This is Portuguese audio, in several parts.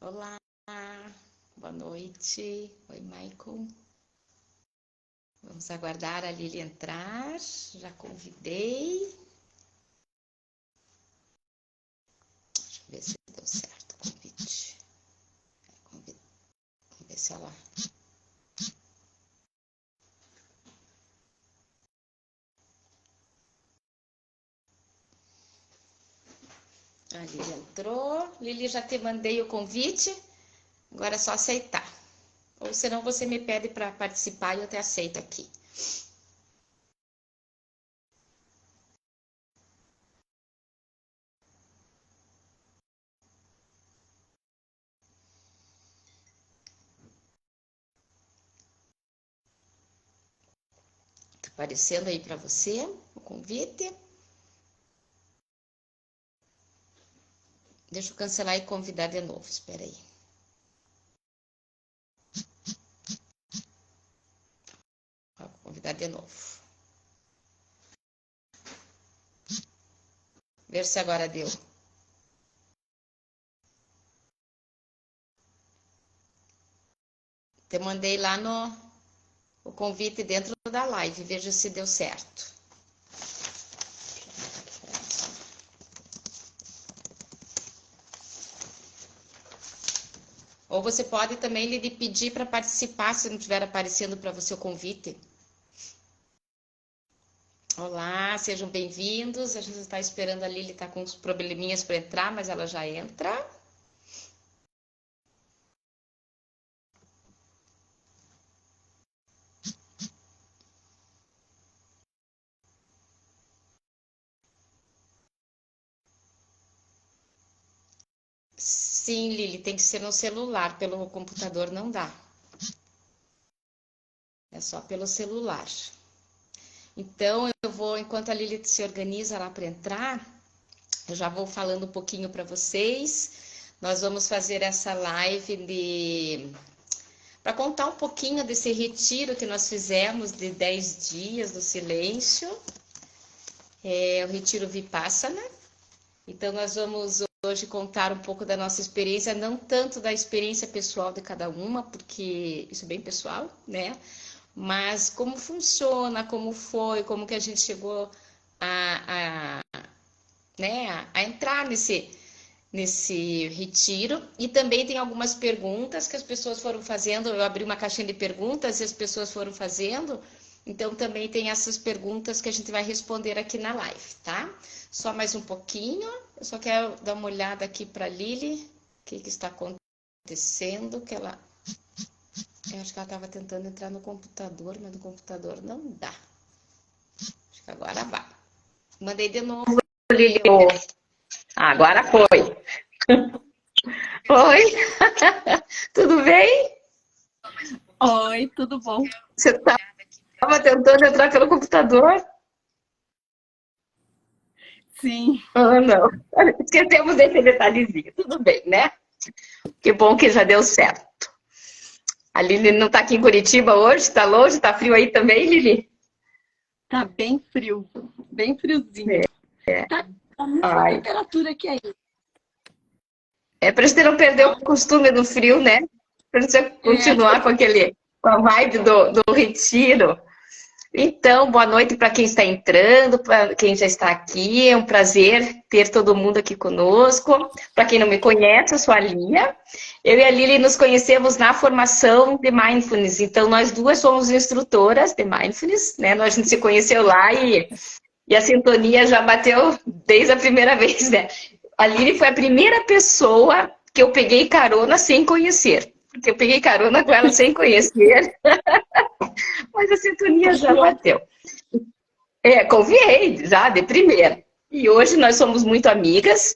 Olá, boa noite. Oi, Michael. Vamos aguardar a Lili entrar. Já convidei. Deixa eu ver se deu certo o convite. Vamos ver se ela... A Lili entrou. Lili, já te mandei o convite. Agora é só aceitar. Ou senão você me pede para participar e eu te aceito aqui. Tá aparecendo aí para você o convite. Deixa eu cancelar e convidar de novo. Espera aí. Vou convidar de novo. Ver se agora deu. Te mandei lá o convite dentro da live. Veja se deu certo. Ou você pode também lhe pedir para participar, se não estiver aparecendo para você o convite. Olá, sejam bem-vindos. A gente está esperando a Lili, está com uns probleminhas para entrar, mas ela já entra. Sim, Lili, tem que ser no celular, pelo computador não dá. É só pelo celular. Então, eu vou, enquanto a Lili se organiza lá para entrar, eu já vou falando um pouquinho para vocês. Nós vamos fazer essa live para contar um pouquinho desse retiro que nós fizemos de 10 dias do silêncio. É o retiro Vipassana. Então, nós vamos hoje contar um pouco da nossa experiência, não tanto da experiência pessoal de cada uma, porque isso é bem pessoal, né? Mas como funciona, como foi, como que a gente chegou a entrar nesse retiro. E também tem algumas perguntas que as pessoas foram fazendo. Eu abri uma caixinha de perguntas e as pessoas foram fazendo. Então também tem essas perguntas que a gente vai responder aqui na live, tá? Só mais um pouquinho. Eu só quero dar uma olhada aqui para a Lili. O que está acontecendo? Eu acho que ela estava tentando entrar no computador, mas no computador não dá. Acho que agora vai. Mandei de novo, Lili. Agora foi. Oi, tudo bem? Oi, tudo bom? Você estava tentando entrar pelo computador? Sim, Ah, não. Esquecemos desse detalhezinho. Tudo bem, né? Que bom que já deu certo. A Lili não está aqui em Curitiba hoje? Está longe? Está frio aí também, Lili? tá bem frio, bem friozinho. Tá a mesma Ai. temperatura que aí. É para você não perder o costume do frio, né? Para você É, continuar com a vibe do retiro. Então, boa noite para quem está entrando, para quem já está aqui. É um prazer ter todo mundo aqui conosco. Para quem não me conhece, eu sou a Lia. Eu e a Lili nos conhecemos na formação de Mindfulness. Então, nós duas somos instrutoras de Mindfulness, né? A gente se conheceu lá e a sintonia já bateu desde a primeira vez, né? A Lili foi a primeira pessoa que eu peguei carona sem conhecer. Porque eu peguei carona com ela sem conhecer, mas a sintonia já bateu. Confiei já de primeira. E hoje nós somos muito amigas.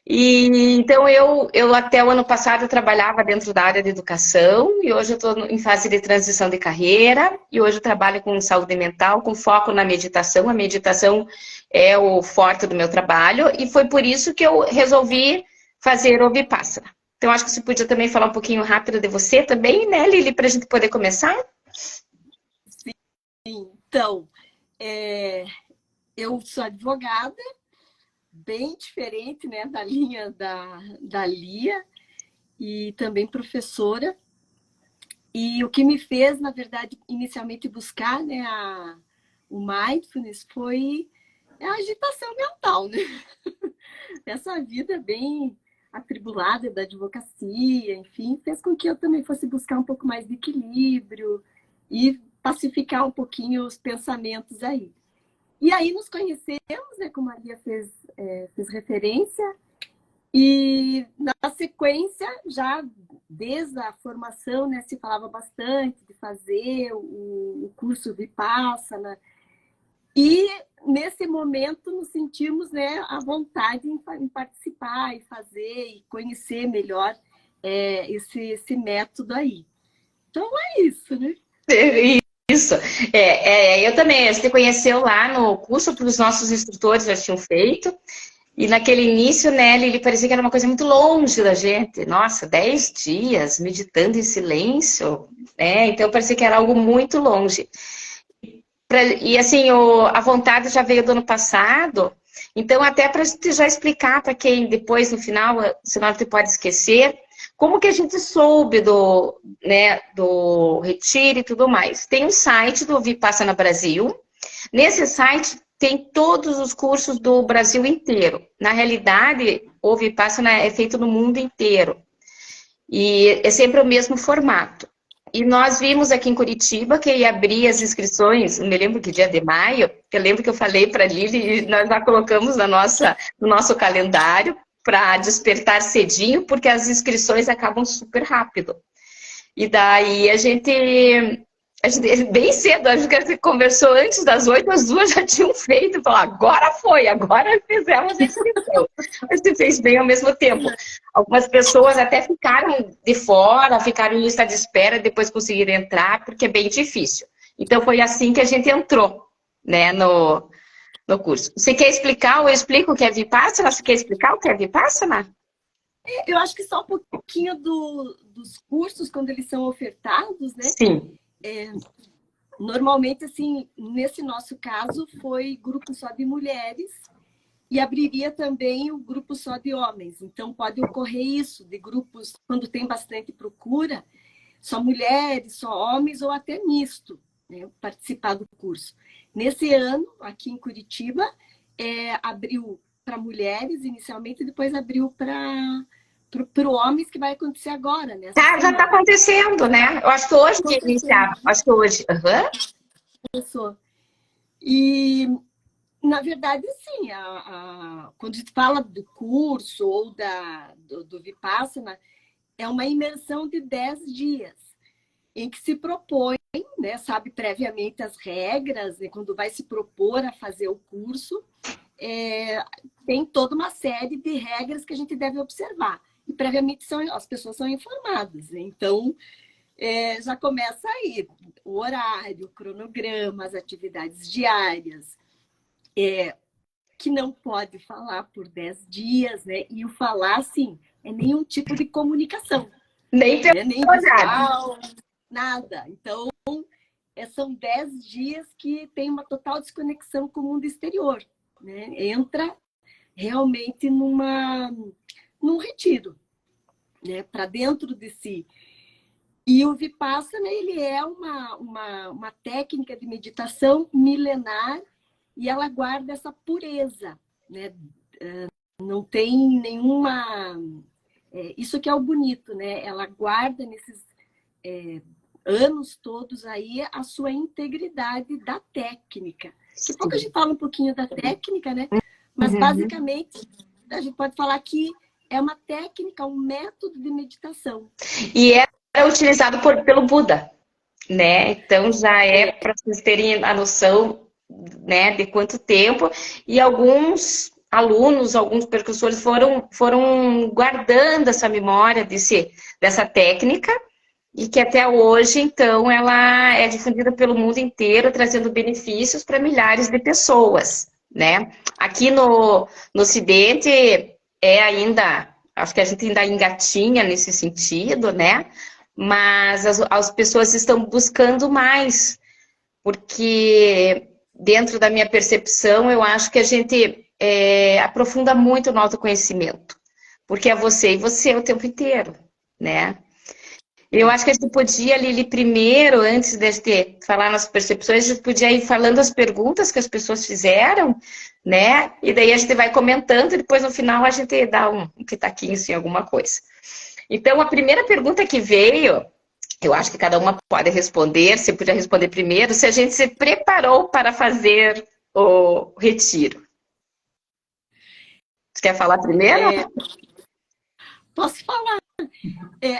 E então eu até o ano passado eu trabalhava dentro da área de educação e hoje eu estou em fase de transição de carreira e hoje eu trabalho com saúde mental, com foco na meditação. A meditação é o forte do meu trabalho e foi por isso que eu resolvi fazer o Vipassana. Então acho que você podia também falar um pouquinho rápido de você também, né, Lili, para a gente poder começar? sim. Então, é, eu sou advogada, bem diferente, né, da linha da Lia. e também professora. E o que me fez, na verdade, inicialmente buscar, né, o mindfulness foi a agitação mental, né? Essa vida bem atribulada da advocacia, enfim, fez com que eu também fosse buscar um pouco mais de equilíbrio e pacificar um pouquinho os pensamentos aí. E aí nos conhecemos, né, como a Lia fez referência, e na sequência, já desde a formação, né, se falava bastante de fazer o curso Vipassana. E nesse momento nos sentimos, né, à vontade em participar e fazer e conhecer melhor esse método aí. Então é isso, né? Isso. Eu também. A gente conheceu lá no curso, porque os nossos instrutores já tinham feito. E naquele início, né, ele parecia que era uma coisa muito longe da gente. Nossa, 10 dias meditando em silêncio, né? Então parecia que era algo muito longe. E assim, a vontade já veio do ano passado. Então, até para a gente já explicar para quem depois, no final, senão você pode esquecer, como que a gente soube do Retiro e tudo mais. Tem um site do Vipassana Brasil. Nesse site tem todos os cursos do Brasil inteiro. Na realidade, o Vipassana é feito no mundo inteiro. E é sempre o mesmo formato. E nós vimos aqui em Curitiba que ia abrir as inscrições, não me lembro que dia de maio, eu lembro que eu falei para a Lili, e nós já colocamos no nosso calendário para despertar cedinho, porque as inscrições acabam super rápido. E daí a gente bem cedo, acho que a gente conversou antes das 8, as duas já tinham feito, falou, agora foi, agora fizemos a inscrição. A gente fez bem ao mesmo tempo. Algumas pessoas até ficaram de fora, ficaram em lista de espera, depois conseguiram entrar, porque é bem difícil. Então foi assim que a gente entrou, né, no curso. Você quer explicar ou eu explico o que é Vipassana? Você quer explicar o que é Vipassana? Eu acho que só um pouquinho dos cursos, quando eles são ofertados, né? Sim. Normalmente, assim, nesse nosso caso, foi grupo só de mulheres e abriria também o grupo só de homens. Então, pode ocorrer isso, de grupos, quando tem bastante procura, só mulheres, só homens ou até misto, né, participar do curso. Nesse ano, aqui em Curitiba, abriu para mulheres inicialmente, e depois abriu para homens, que vai acontecer agora, né? Já está acontecendo, né? Eu acho que hoje que iniciar. Acho que hoje. Começou. E, na verdade, sim, quando a gente fala do curso ou do Vipassana, é uma imersão de 10 dias, em que se propõe, né, sabe previamente as regras, né, quando vai se propor a fazer o curso, tem toda uma série de regras que a gente deve observar. E previamente as pessoas são informadas, né? Então, já começa aí o horário, o cronograma, as atividades diárias, que não pode falar por 10 dias, né? E o falar, assim, é nenhum tipo de comunicação. Nem visual, nada. Então, são 10 dias que tem uma total desconexão com o mundo exterior, né? Entra realmente num retiro, né? Para dentro de si. E o Vipassana, ele é uma técnica de meditação milenar e ela guarda essa pureza, né? Não tem nenhuma... isso que é o bonito, né? Ela guarda nesses anos todos aí a sua integridade da técnica. Daqui a pouco a gente fala um pouquinho da técnica, né? Mas basicamente a gente pode falar que é uma técnica, um método de meditação. E era utilizado pelo Buda, né? Então já para vocês terem a noção, né, de quanto tempo. E alguns alunos, alguns percursores foram guardando essa memória dessa técnica e que até hoje, então, ela é difundida pelo mundo inteiro, trazendo benefícios para milhares de pessoas, né? Aqui no Ocidente ainda, acho que a gente ainda engatinha nesse sentido, né? Mas as pessoas estão buscando mais, porque dentro da minha percepção, eu acho que a gente aprofunda muito no autoconhecimento, porque é você e você o tempo inteiro, né? Eu acho que a gente podia, Lili, primeiro, antes de falar nas percepções, a gente podia ir falando as perguntas que as pessoas fizeram, né? E daí a gente vai comentando e depois no final a gente dá um pitaquinho assim, alguma coisa. Então, a primeira pergunta que veio, eu acho que cada uma pode responder, você podia responder primeiro, se a gente se preparou para fazer o retiro. Você quer falar primeiro? Posso falar.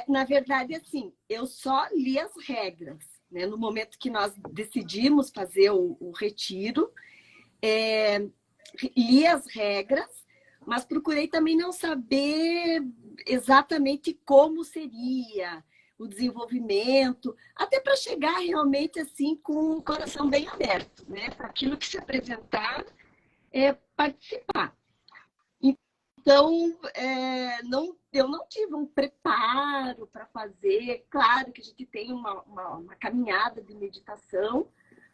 Na verdade, assim, eu só li as regras, né? No momento que nós decidimos fazer o retiro, li as regras, mas procurei também não saber exatamente como seria o desenvolvimento, até para chegar realmente assim com o coração bem aberto, né? Para aquilo que se apresentar, participar. Então, eu não tive um preparo para fazer. Claro que a gente tem uma caminhada de meditação,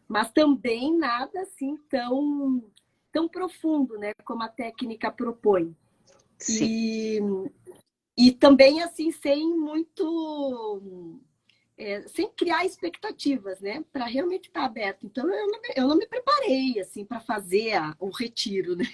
mas também nada assim tão profundo, né, como a técnica propõe. Sim. E também assim sem muito sem criar expectativas, né, para realmente estar aberto. Então eu não me preparei assim para fazer o retiro, né?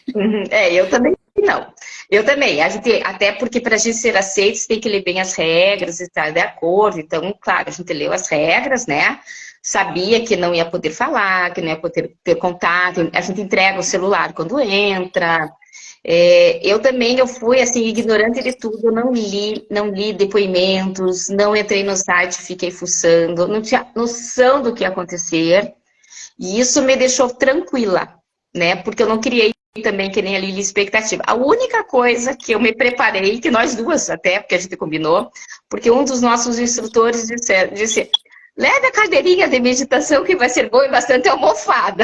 Eu também não. Eu também. Até porque para a gente ser aceito, você tem que ler bem as regras e estar de acordo. Então, claro, a gente leu as regras, né? Sabia que não ia poder falar, que não ia poder ter contato. A gente entrega o celular quando entra. Eu fui assim, ignorante de tudo. Eu não li depoimentos, não entrei no site, fiquei fuçando, não tinha noção do que ia acontecer. E isso me deixou tranquila, né? Porque eu não criei também, que nem a Lili, expectativa. A única coisa que eu me preparei, que nós duas até, porque a gente combinou, porque um dos nossos instrutores disse, leve a cadeirinha de meditação que vai ser bom e bastante almofada.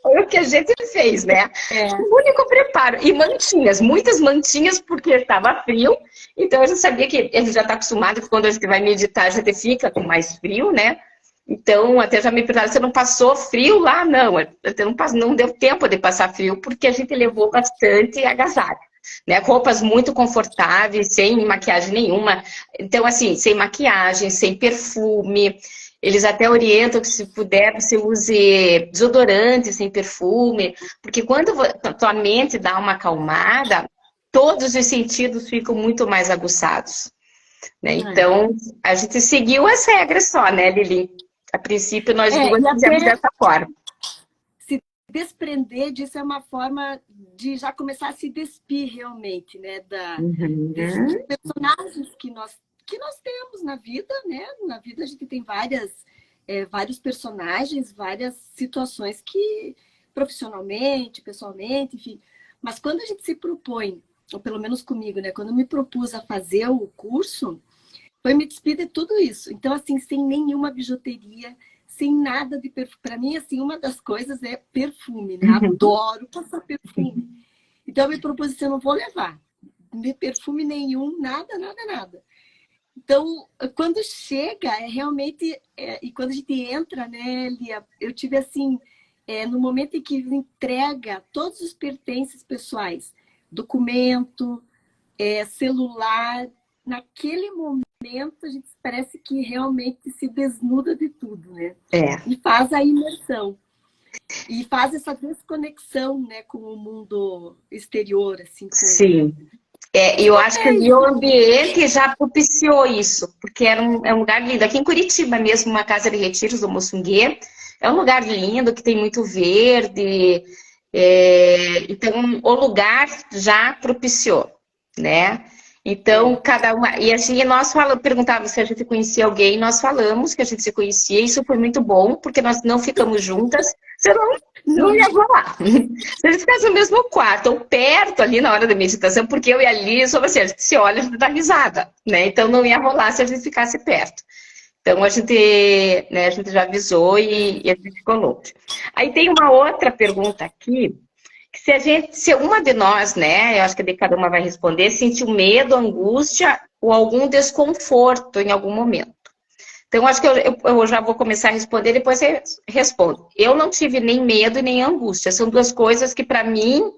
Foi o que a gente fez, né? O único preparo. E mantinhas, muitas mantinhas, porque estava frio. Então, eu já sabia que a gente já está acostumado que quando a gente vai meditar, a gente fica com mais frio, né? Então, até já me perguntaram, você não passou frio lá? Não, não deu tempo de passar frio, porque a gente levou bastante agasalho, né? Roupas muito confortáveis, sem maquiagem nenhuma. Então, assim, sem maquiagem, sem perfume. Eles até orientam que, se puder, você use desodorante sem perfume, porque quando a tua mente dá uma acalmada, todos os sentidos ficam muito mais aguçados, né? Então, a gente seguiu as regras só, né, Lili? A princípio, nós duas fizemos dessa forma. Se desprender disso é uma forma de já começar a se despir realmente, né? Desses personagens que nós temos na vida, né? Na vida a gente tem vários personagens, várias situações que profissionalmente, pessoalmente, enfim. Mas quando a gente se propõe, ou pelo menos comigo, né? Quando eu me propus a fazer o curso, foi me despir de tudo isso. Então, assim, sem nenhuma bijuteria, sem nada de perfume. Para mim, assim, uma das coisas é perfume, né? Adoro passar perfume. Então, eu me propus assim, eu não vou levar de perfume nenhum, nada. Então, quando chega, realmente... e quando a gente entra, né, Lia? Eu tive, assim, no momento em que entrega todos os pertences pessoais, documento, celular, naquele momento, a gente parece que realmente se desnuda de tudo, né? E faz a imersão. E faz essa desconexão, né, com o mundo exterior, assim. Sim. Eu acho que o ambiente já propiciou isso, porque é um lugar lindo. Aqui em Curitiba mesmo, uma casa de retiros do Moçunguê, é um lugar lindo, que tem muito verde. Então, o lugar já propiciou, né? Então, cada uma... E assim, nós perguntávamos se a gente conhecia alguém, nós falamos que a gente se conhecia, isso foi muito bom, porque nós não ficamos juntas, senão não ia rolar. Se a gente ficasse no mesmo quarto, ou perto ali na hora da meditação, porque eu e a Liz, assim, a gente se olha, a gente dá risada, né? Então, não ia rolar se a gente ficasse perto. Então, a gente já avisou e a gente ficou longe. Aí tem uma outra pergunta aqui, que se uma de nós, né, eu acho que cada uma vai responder, sentiu medo, angústia ou algum desconforto em algum momento. Então, acho que eu já vou começar a responder, depois você responde. Eu não tive nem medo e nem angústia. São duas coisas que, para mim,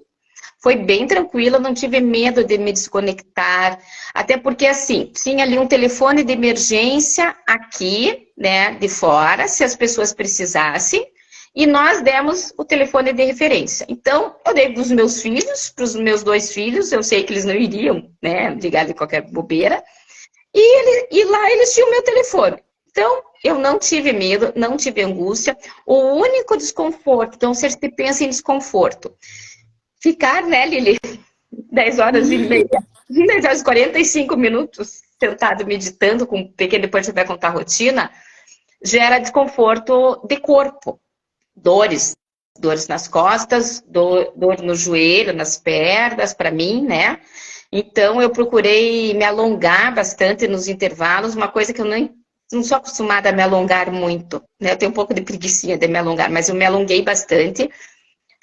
foi bem tranquila, não tive medo de me desconectar, até porque, assim, tinha ali um telefone de emergência aqui, né, de fora, se as pessoas precisassem, e nós demos o telefone de referência. Então, eu dei para os meus filhos, para os meus 2 filhos, eu sei que eles não iriam, né, ligar de qualquer bobeira, e lá eles tinham o meu telefone. Então, eu não tive medo, não tive angústia. O único desconforto, então, se você pensa em desconforto, ficar, né, Lili, 10 horas e meia, 10 horas e 45 minutos sentado meditando, com um pequeno, depois você vai contar a rotina, gera desconforto de corpo, dores nas costas, dor no joelho, nas pernas, para mim, né? Então, eu procurei me alongar bastante nos intervalos, uma coisa que eu não sou acostumada a me alongar muito, né? Eu tenho um pouco de preguicinha de me alongar, mas eu me alonguei bastante.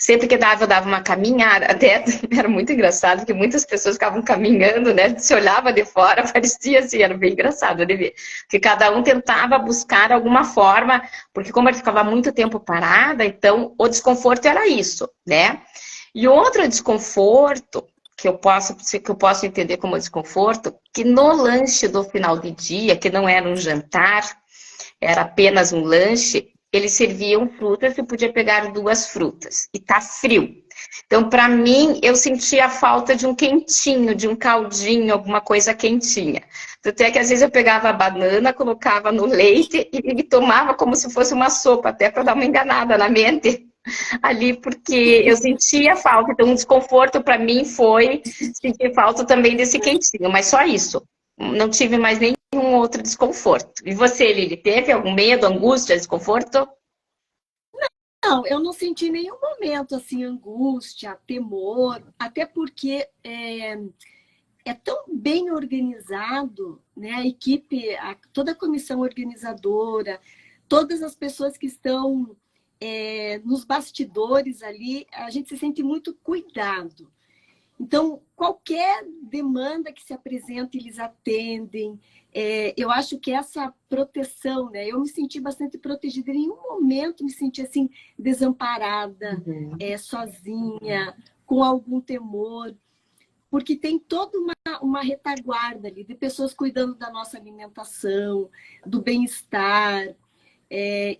Sempre que dava, eu dava uma caminhada, até era muito engraçado, porque muitas pessoas ficavam caminhando, né? Se olhava de fora, parecia assim, era bem engraçado de ver. Porque cada um tentava buscar alguma forma, porque como ele ficava muito tempo parada, então o desconforto era isso, né? E outro desconforto que eu posso entender como desconforto, que no lanche do final de dia, que não era um jantar, era apenas um lanche, eles serviam frutas e podia pegar 2 frutas. E tá frio. Então, para mim, eu sentia a falta de um quentinho, de um caldinho, alguma coisa quentinha. Tanto é que às vezes eu pegava a banana, colocava no leite e tomava como se fosse uma sopa, até para dar uma enganada na mente ali, porque eu sentia falta. Então, um desconforto para mim foi sentir falta também desse quentinho, mas só isso. Não tive mais nenhum outro desconforto. E você, Lili, teve algum medo, angústia, desconforto? Não, eu não senti em nenhum momento assim angústia, temor, até porque é tão bem organizado, né? A equipe, toda a comissão organizadora, todas as pessoas que estão nos bastidores ali, a gente se sente muito cuidado. Então, qualquer demanda que se apresenta, eles atendem. Eu acho que essa proteção, né? Eu me senti bastante protegida. Em nenhum momento me senti assim, desamparada, sozinha, com algum temor. Porque tem toda uma retaguarda ali de pessoas cuidando da nossa alimentação, do bem-estar.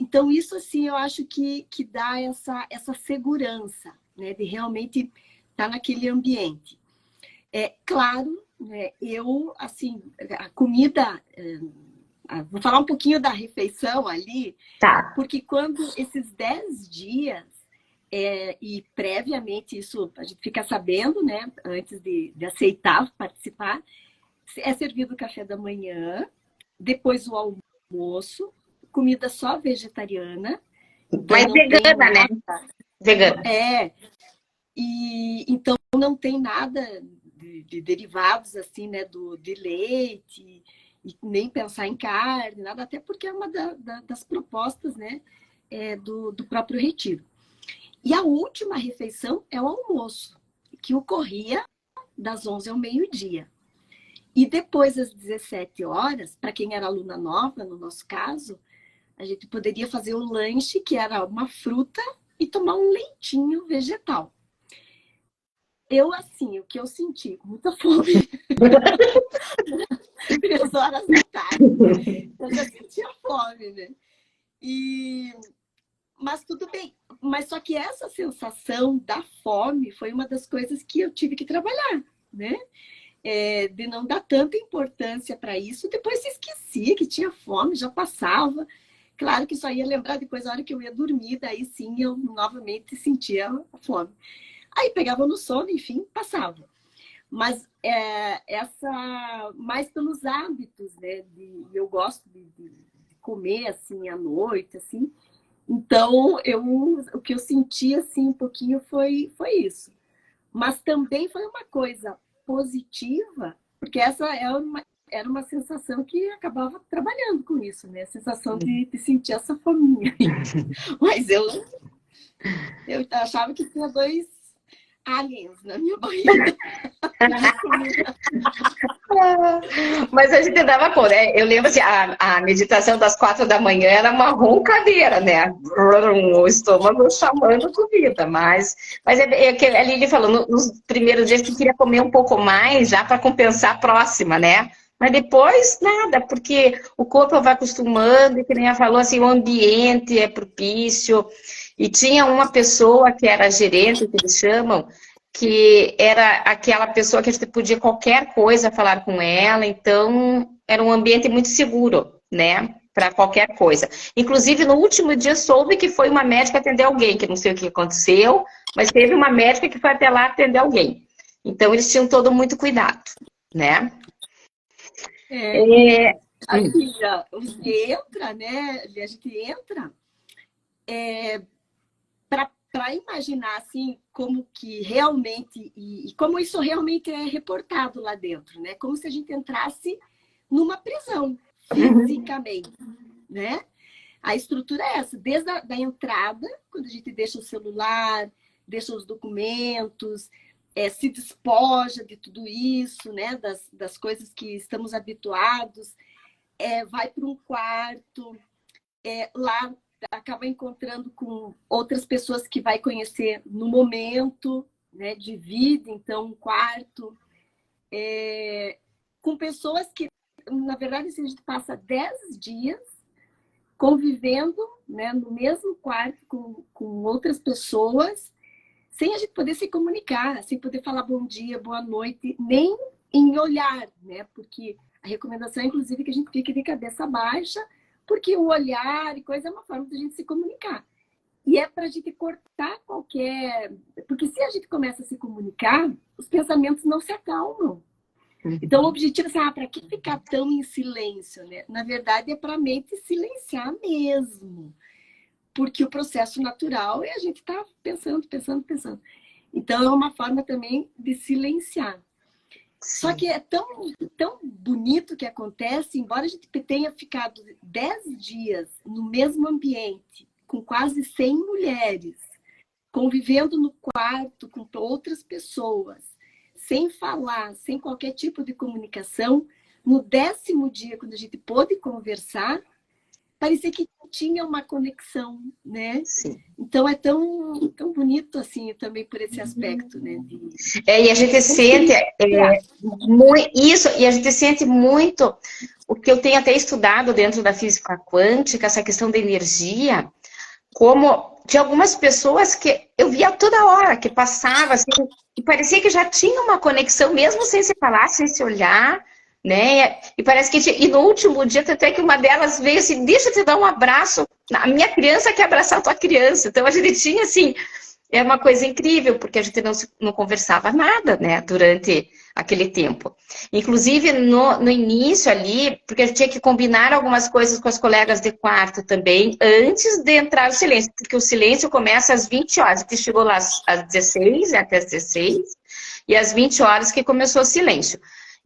Então, isso, assim, eu acho que dá essa segurança, né? De realmente estar naquele ambiente. Claro, né, eu, assim, a comida... vou falar um pouquinho da refeição ali, Tá. porque quando esses 10 dias, e previamente isso a gente fica sabendo, né, antes de aceitar participar, é servido o café da manhã, depois o almoço, comida só vegetariana. Então Mas vegana, né? Vegana. E então não tem nada de derivados assim, né, de leite, e nem pensar em carne, nada, até porque é uma das propostas, né, do próprio retiro. E a última refeição é o almoço, que ocorria das 11 ao meio-dia. E depois das 17 horas, para quem era aluna nova, no nosso caso, a gente poderia fazer o lanche, que era uma fruta, e tomar um leitinho vegetal. Eu, assim, o que eu senti, muita fome. 3 horas da tarde. Eu já sentia fome, né? Mas tudo bem. Mas só que essa sensação da fome foi uma das coisas que eu tive que trabalhar, né? De não dar tanta importância para isso. Depois se esquecia que tinha fome, já passava. Claro que só ia lembrar depois, a hora que eu ia dormir, daí sim eu novamente sentia a fome. Aí pegava no sono, enfim, passava. Mas mais pelos hábitos, né? Eu gosto de comer assim à noite, assim. Então, o que eu senti assim um pouquinho foi isso. Mas também foi uma coisa positiva, porque essa era uma sensação que acabava trabalhando com isso, né? A sensação de sentir essa fominha. Mas eu achava que tinha 2 aliens na minha barriga. Mas a gente dava conta, né? Eu lembro assim, a meditação das 4 da manhã era uma roncadeira, né? O estômago chamando comida, mas é que a Lili falou, nos primeiros dias que queria comer um pouco mais já para compensar a próxima, né? Mas depois, nada, porque o corpo vai acostumando, e que nem ela falou, assim, o ambiente é propício. E tinha uma pessoa que era gerente, que eles chamam, que era aquela pessoa que a gente podia qualquer coisa falar com ela, então era um ambiente muito seguro, né? Para qualquer coisa. Inclusive, no último dia soube que foi uma médica atender alguém, que não sei o que aconteceu, mas teve uma médica que foi até lá atender alguém. Então, eles tinham todo muito cuidado, né? Aqui, você entra, né? A gente entra para imaginar assim como que realmente e como isso realmente é reportado lá dentro, né? Como se a gente entrasse numa prisão fisicamente, né? A estrutura é essa, desde a da entrada, quando a gente deixa o celular, deixa os documentos, se despoja de tudo isso, né? Das coisas que estamos habituados, vai para um quarto, lá acaba encontrando com outras pessoas que vai conhecer no momento, né, de vida, então um quarto, com pessoas que, na verdade, assim, a gente passa 10 dias convivendo, né, no mesmo quarto com outras pessoas, sem a gente poder se comunicar, sem poder falar bom dia, boa noite, nem em olhar, né, porque a recomendação é, inclusive, que a gente fique de cabeça baixa, porque o olhar e coisa é uma forma de a gente se comunicar. E é para a gente cortar qualquer... Porque se a gente começa a se comunicar, os pensamentos não se acalmam. Então, o objetivo é, para que ficar tão em silêncio, né? Na verdade, é para a mente silenciar mesmo. Porque o processo natural é a gente estar pensando. Então, é uma forma também de silenciar. Só que é tão bonito que acontece, embora a gente tenha ficado 10 dias no mesmo ambiente, com quase 100 mulheres, convivendo no quarto com outras pessoas, sem falar, sem qualquer tipo de comunicação, no 10º dia, quando a gente pôde conversar, parecia que tinha uma conexão, né? Sim. Então é tão bonito assim também por esse aspecto, né? E a gente sente muito isso, e a gente sente muito o que eu tenho até estudado dentro da física quântica, essa questão da energia, como de algumas pessoas que eu via toda hora, que passava assim, e parecia que já tinha uma conexão, mesmo sem se falar, sem se olhar, né? E parece que e no último dia até que uma delas veio assim, deixa eu te dar um abraço, a minha criança quer abraçar a tua criança. Então a gente tinha assim, é uma coisa incrível, porque a gente não conversava nada, né, durante aquele tempo. Inclusive no início ali, porque a gente tinha que combinar algumas coisas com as colegas de quarto também, antes de entrar o silêncio, porque o silêncio começa às 20 horas, a gente chegou lá às 16, até às 16, e às 20 horas que começou o silêncio.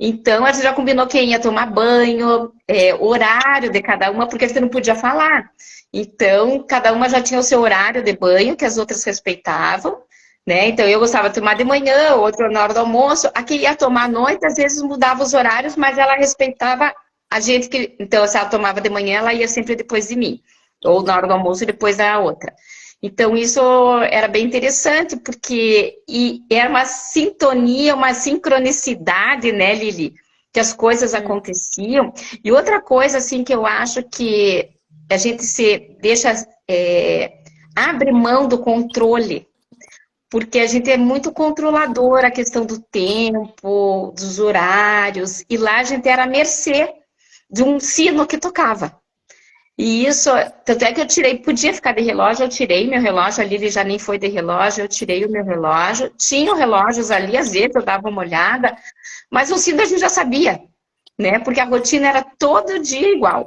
Então, a gente já combinou quem ia tomar banho, horário de cada uma, porque a gente não podia falar. Então, cada uma já tinha o seu horário de banho, que as outras respeitavam, né? Então, eu gostava de tomar de manhã, outra na hora do almoço. A que ia tomar à noite, às vezes mudava os horários, mas ela respeitava a gente que... Então, se ela tomava de manhã, ela ia sempre depois de mim. Ou na hora do almoço, depois da outra. Então, isso era bem interessante, porque era uma sintonia, uma sincronicidade, né, Lili? Que as coisas aconteciam. E outra coisa, assim, que eu acho que a gente se deixa, abre mão do controle, porque a gente é muito controlador a questão do tempo, dos horários, e lá a gente era à mercê de um sino que tocava. E isso, tanto é que eu tirei, podia ficar de relógio, eu tirei meu relógio, ali ele já nem foi de relógio, eu tirei o meu relógio, tinham relógios ali, às vezes eu dava uma olhada, mas o sino a gente já sabia, né, porque a rotina era todo dia igual.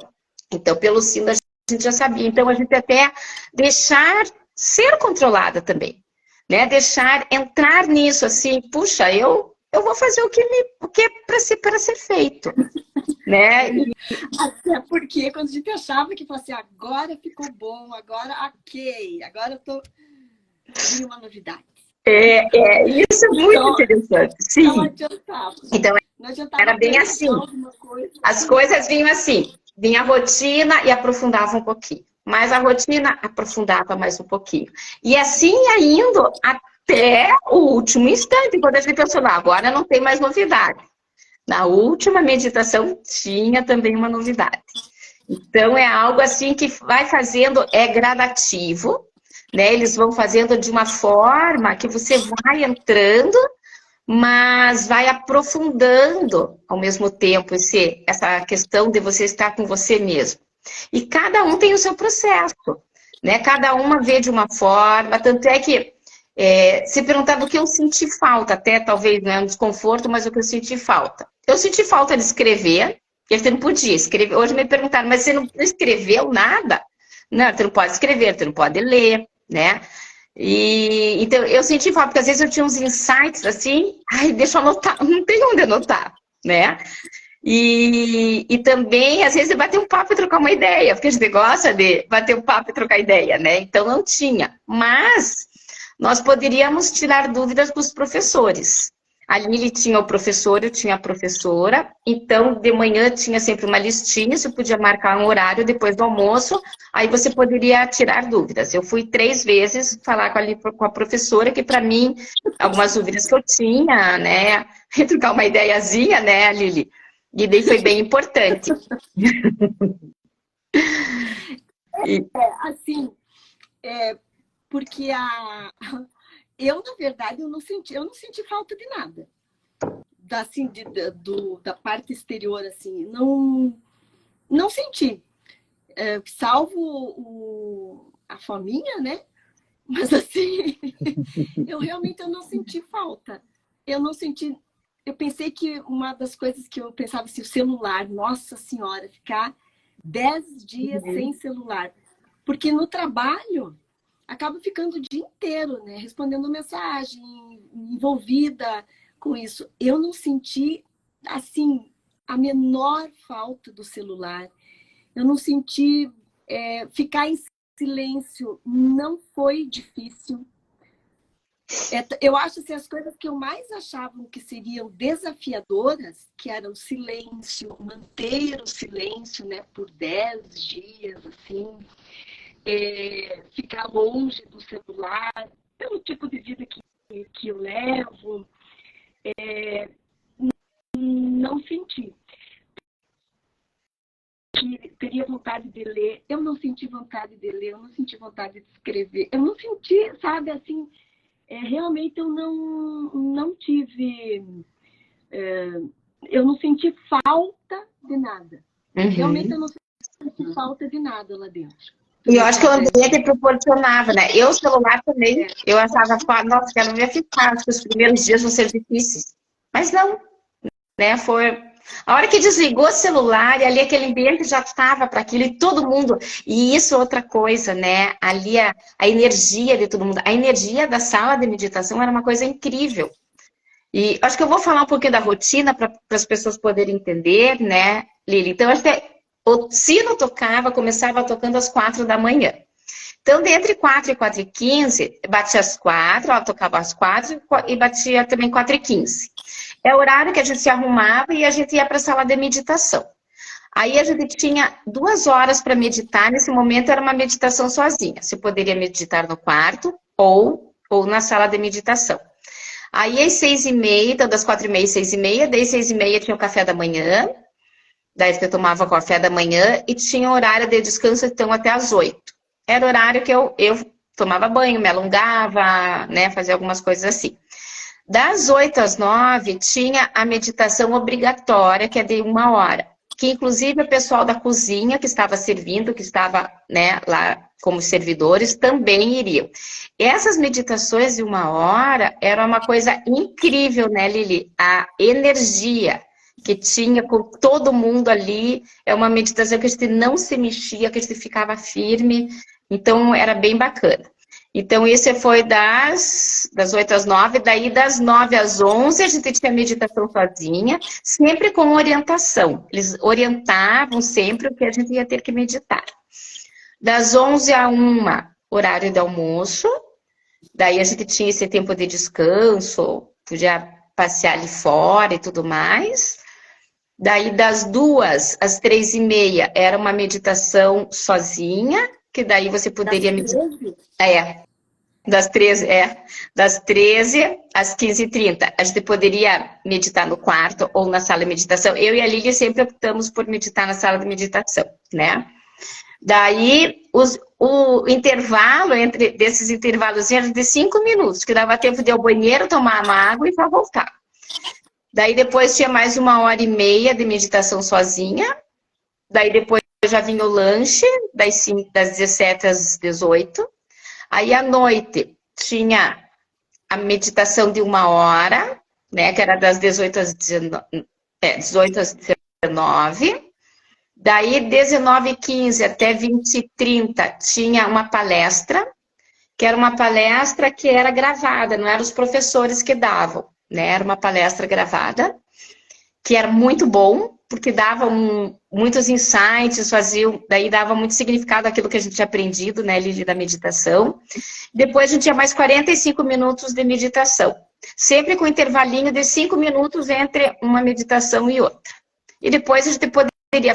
Então, pelo sino a gente já sabia, então a gente até deixar ser controlada também, né, deixar entrar nisso, assim, puxa, eu vou fazer o que é para ser feito. Né? Até porque quando a gente achava que fosse agora ficou bom, agora ok, agora eu tô uma novidade. Isso é muito interessante. Sim. Não adiantava. Então Não adiantava Era bem perguntar assim. alguma coisa. As coisas vinham assim. Vinha a rotina e aprofundava um pouquinho. Mas a rotina aprofundava mais um pouquinho. E assim ia indo até o último instante, quando a gente pensou, não, agora não tem mais novidade. Na última meditação tinha também uma novidade. Então, é algo assim que vai fazendo, é gradativo, né? Eles vão fazendo de uma forma que você vai entrando, mas vai aprofundando ao mesmo tempo essa questão de você estar com você mesmo. E cada um tem o seu processo, né? Cada uma vê de uma forma, tanto é que se perguntava o que eu senti falta, até talvez não é um desconforto, mas o que eu senti falta. Eu senti falta de escrever, e você não podia escrever. Hoje me perguntaram, mas você não escreveu nada? Não, você não pode escrever, você não pode ler, né? E então eu senti falta, porque às vezes eu tinha uns insights assim, ai, deixa eu anotar, não tem onde anotar, né? E também, às vezes, bater um papo e trocar uma ideia, porque a gente gosta de bater um papo e trocar ideia, né? Então não tinha. Mas nós poderíamos tirar dúvidas dos professores. A Lili tinha o professor, eu tinha a professora. Então, de manhã tinha sempre uma listinha, você podia marcar um horário depois do almoço, aí você poderia tirar dúvidas. Eu fui 3 vezes falar com a professora, que para mim, algumas dúvidas que eu tinha, né? Trocar uma ideiazinha, né, Lili? E daí foi bem importante. Assim, porque eu, na verdade, eu não senti falta de nada. Assim, da parte exterior, assim, não senti. Salvo a fominha, né? Mas assim, eu não senti falta. Eu não senti. Eu pensei que uma das coisas que eu pensava assim, o celular, nossa senhora, ficar 10 dias sem celular. Porque no trabalho acaba ficando o dia inteiro, né? Respondendo mensagem, envolvida com isso. Eu não senti, assim, a menor falta do celular. Eu não senti ficar em silêncio. Não foi difícil. Eu acho assim, as coisas que eu mais achava que seriam desafiadoras, que eram o silêncio, manter o silêncio, né, por 10 dias, assim, ficar longe do celular, pelo tipo de vida que eu levo, não senti. Que teria vontade de ler, eu não senti vontade de ler, eu não senti vontade de escrever, eu não senti, sabe, assim, realmente eu não tive, eu não senti falta de nada. Uhum. Realmente eu não senti falta de nada lá dentro. E eu acho que o ambiente proporcionava, né? Eu, o celular também, eu achava, nossa, quero me ficar, acho que os primeiros dias vão ser difíceis. Mas não, né? Foi a hora que desligou o celular e ali aquele ambiente já estava para aquilo e todo mundo. E isso é outra coisa, né? Ali a energia de todo mundo, a energia da sala de meditação era uma coisa incrível. E acho que eu vou falar um pouquinho da rotina para as pessoas poderem entender, né, Lili? Então, acho que o sino tocava, começava tocando às 4 da manhã. Então, de entre 4 e 4 e 15, batia às 4, ela tocava às 4 e batia também 4 e 15. É o horário que a gente se arrumava e a gente ia para a sala de meditação. Aí a gente tinha 2 horas para meditar, nesse momento era uma meditação sozinha. Você poderia meditar no quarto ou na sala de meditação. Aí às 6h30, então das 4h30 às 6h30, daí 6h30 tinha o café da manhã, daí eu tomava café da manhã e tinha horário de descanso então até às 8. Era o horário que eu tomava banho, me alongava, né, fazia algumas coisas assim. Das 8 às 9 tinha a meditação obrigatória, que é de 1 hora, que inclusive o pessoal da cozinha que estava servindo, que estava, né, lá como servidores, também iriam. Essas meditações de 1 hora era uma coisa incrível, né, Lili? A energia que tinha com todo mundo ali, é uma meditação que a gente não se mexia, que a gente ficava firme, então era bem bacana. Então, isso foi das 8 às 9, daí das 9 às 11 a gente tinha meditação sozinha, sempre com orientação. Eles orientavam sempre o que a gente ia ter que meditar. Das 11 à 1, horário de almoço, daí a gente tinha esse tempo de descanso, podia passear ali fora e tudo mais. Daí, das 2 às 3h30, era uma meditação sozinha, que daí você Das poderia meditar. 13? Das 13 às 15h30. A gente poderia meditar no quarto ou na sala de meditação. Eu e a Lili sempre optamos por meditar na sala de meditação, né? Daí, o intervalo desses intervalos era de 5 minutos, que dava tempo de ir ao banheiro, tomar uma água e para voltar. Daí depois tinha mais 1h30 de meditação sozinha. Daí depois já vinha o lanche, das 17 às 18. Aí à noite tinha a meditação de 1 hora, né? Que era das 18 às 19. Daí 19h15 até 20h30 tinha uma palestra, que era gravada, não eram os professores que davam, né? Era uma palestra gravada, que era muito bom, porque dava muitos insights, daí dava muito significado àquilo que a gente tinha aprendido, né, Lili, da meditação. Depois a gente tinha mais 45 minutos de meditação, sempre com intervalinho de 5 minutos entre uma meditação e outra. E depois a gente poderia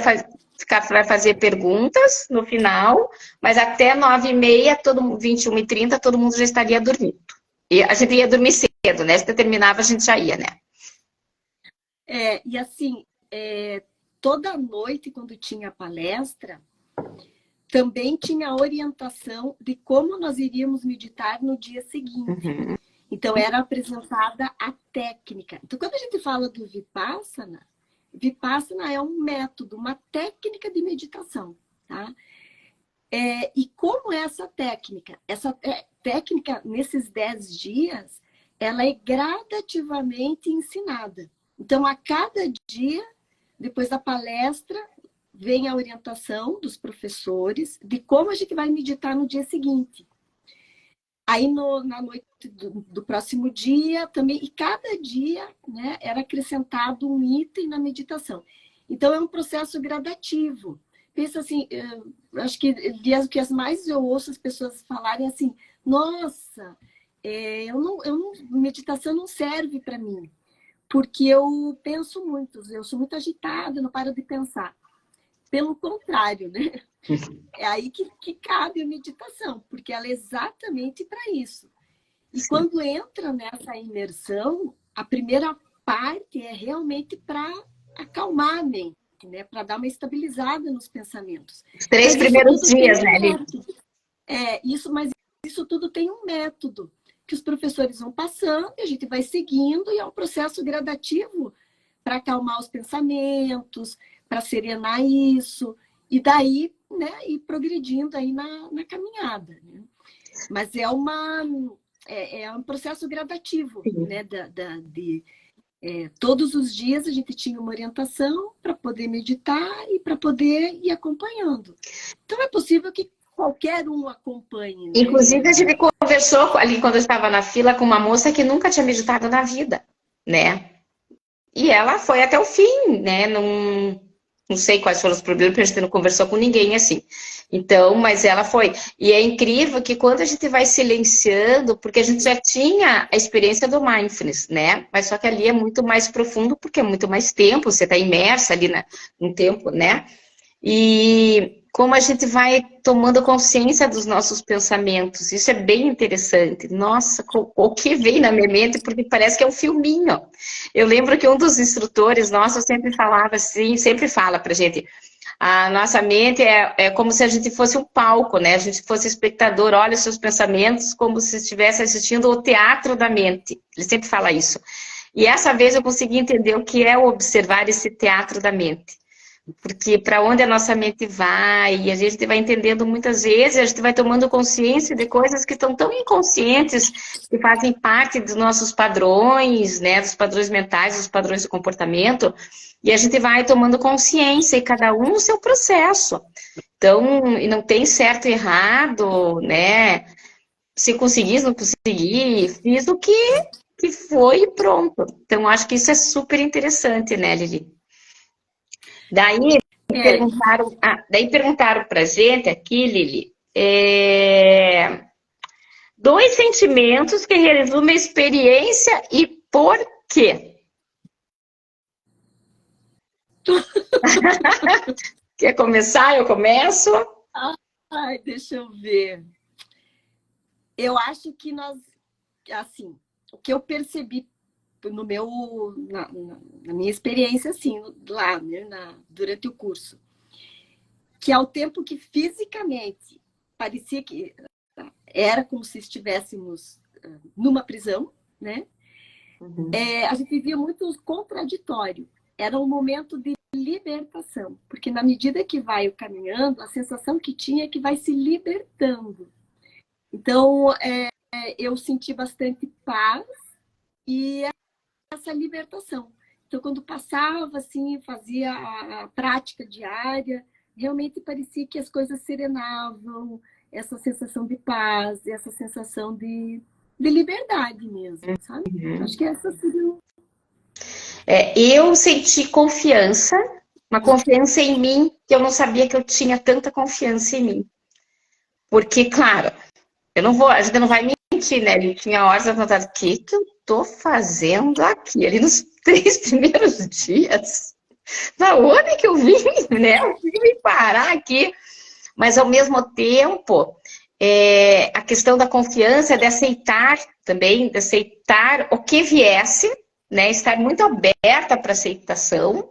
fazer perguntas no final, mas até 9h30, 21h30, todo mundo já estaria dormindo. E a gente ia dormir cedo, né? Se terminava, a gente já ia, né? E assim, toda noite, quando tinha palestra, também tinha orientação de como nós iríamos meditar no dia seguinte. Uhum. Então, era apresentada a técnica. Então, quando a gente fala do Vipassana, Vipassana é um método, uma técnica de meditação, tá? E como é essa técnica? Essa técnica, nesses 10 dias, ela é gradativamente ensinada. Então, a cada dia, depois da palestra, vem a orientação dos professores de como a gente vai meditar no dia seguinte. Aí, na noite do próximo dia também, e cada dia, né, era acrescentado um item na meditação. Então, é um processo gradativo. Pensa assim, acho que o que mais eu ouço as pessoas falarem assim, nossa, meditação não serve para mim, porque eu penso muito, eu sou muito agitada, não paro de pensar. Pelo contrário, né? É aí que cabe a meditação, porque ela é exatamente para isso. E sim, quando entra nessa imersão, a primeira parte é realmente para acalmar a mente, né? Para dar uma estabilizada nos pensamentos. Os 3 primeiros dias, né, Lili? Mas isso tudo tem um método que os professores vão passando e a gente vai seguindo, e é um processo gradativo para acalmar os pensamentos, para serenar isso, e daí, né, ir progredindo aí na caminhada, né? Mas é um processo gradativo, né? Todos os dias a gente tinha uma orientação para poder meditar e para poder ir acompanhando. Então é possível que qualquer um acompanhe, né? Inclusive, a gente conversou ali quando eu estava na fila com uma moça que nunca tinha meditado na vida, né? E ela foi até o fim, né? Não sei quais foram os problemas, porque a gente não conversou com ninguém assim. Então, mas ela foi. E é incrível que quando a gente vai silenciando, porque a gente já tinha a experiência do mindfulness, né? Mas só que ali é muito mais profundo, porque é muito mais tempo, você está imersa ali no tempo, né? E como a gente vai tomando consciência dos nossos pensamentos, isso é bem interessante. Nossa, o que vem na minha mente, porque parece que é um filminho. Eu lembro que um dos instrutores nossos sempre falava assim, sempre fala pra gente, a nossa mente é como se a gente fosse um palco, né? A gente fosse espectador, olha os seus pensamentos como se estivesse assistindo o teatro da mente. Ele sempre fala isso. E essa vez eu consegui entender o que é observar esse teatro da mente. Porque para onde a nossa mente vai, e a gente vai entendendo muitas vezes, a gente vai tomando consciência de coisas que estão tão inconscientes, que fazem parte dos nossos padrões, né, dos padrões mentais, dos padrões de comportamento, e a gente vai tomando consciência, e cada um no seu processo. Então, e não tem certo e errado, né, se consegui, se não consegui, fiz o que foi e pronto. Então, acho que isso é super interessante, né, Lili? Daí perguntaram pra gente aqui, Lili, 2 sentimentos que resumem a experiência e por quê? Quer começar? Eu começo? Ai, deixa eu ver. Eu acho que nós, assim, o que eu percebi no meu, na minha experiência, assim, lá, né, durante o curso, que ao tempo que fisicamente parecia que era como se estivéssemos numa prisão, né? A gente vivia muito contraditório. Era um momento de libertação, porque na medida que vai caminhando, a sensação que tinha é que vai se libertando. Então, eu senti bastante paz e essa libertação. Então, quando passava, assim, fazia a prática diária, realmente parecia que as coisas serenavam, essa sensação de paz, essa sensação de liberdade mesmo, sabe? Acho que essa seria... Eu senti confiança, uma confiança em mim, que eu não sabia que eu tinha tanta confiança em mim. Porque, claro, a gente não vai mentir, né? Ele tinha horas de vontade, o que eu tô fazendo aqui? Ali nos 3 primeiros dias, da onde que eu vim, né? Eu tive que parar aqui. Mas, ao mesmo tempo, a questão da confiança, de aceitar também, de aceitar o que viesse, né? Estar muito aberta para aceitação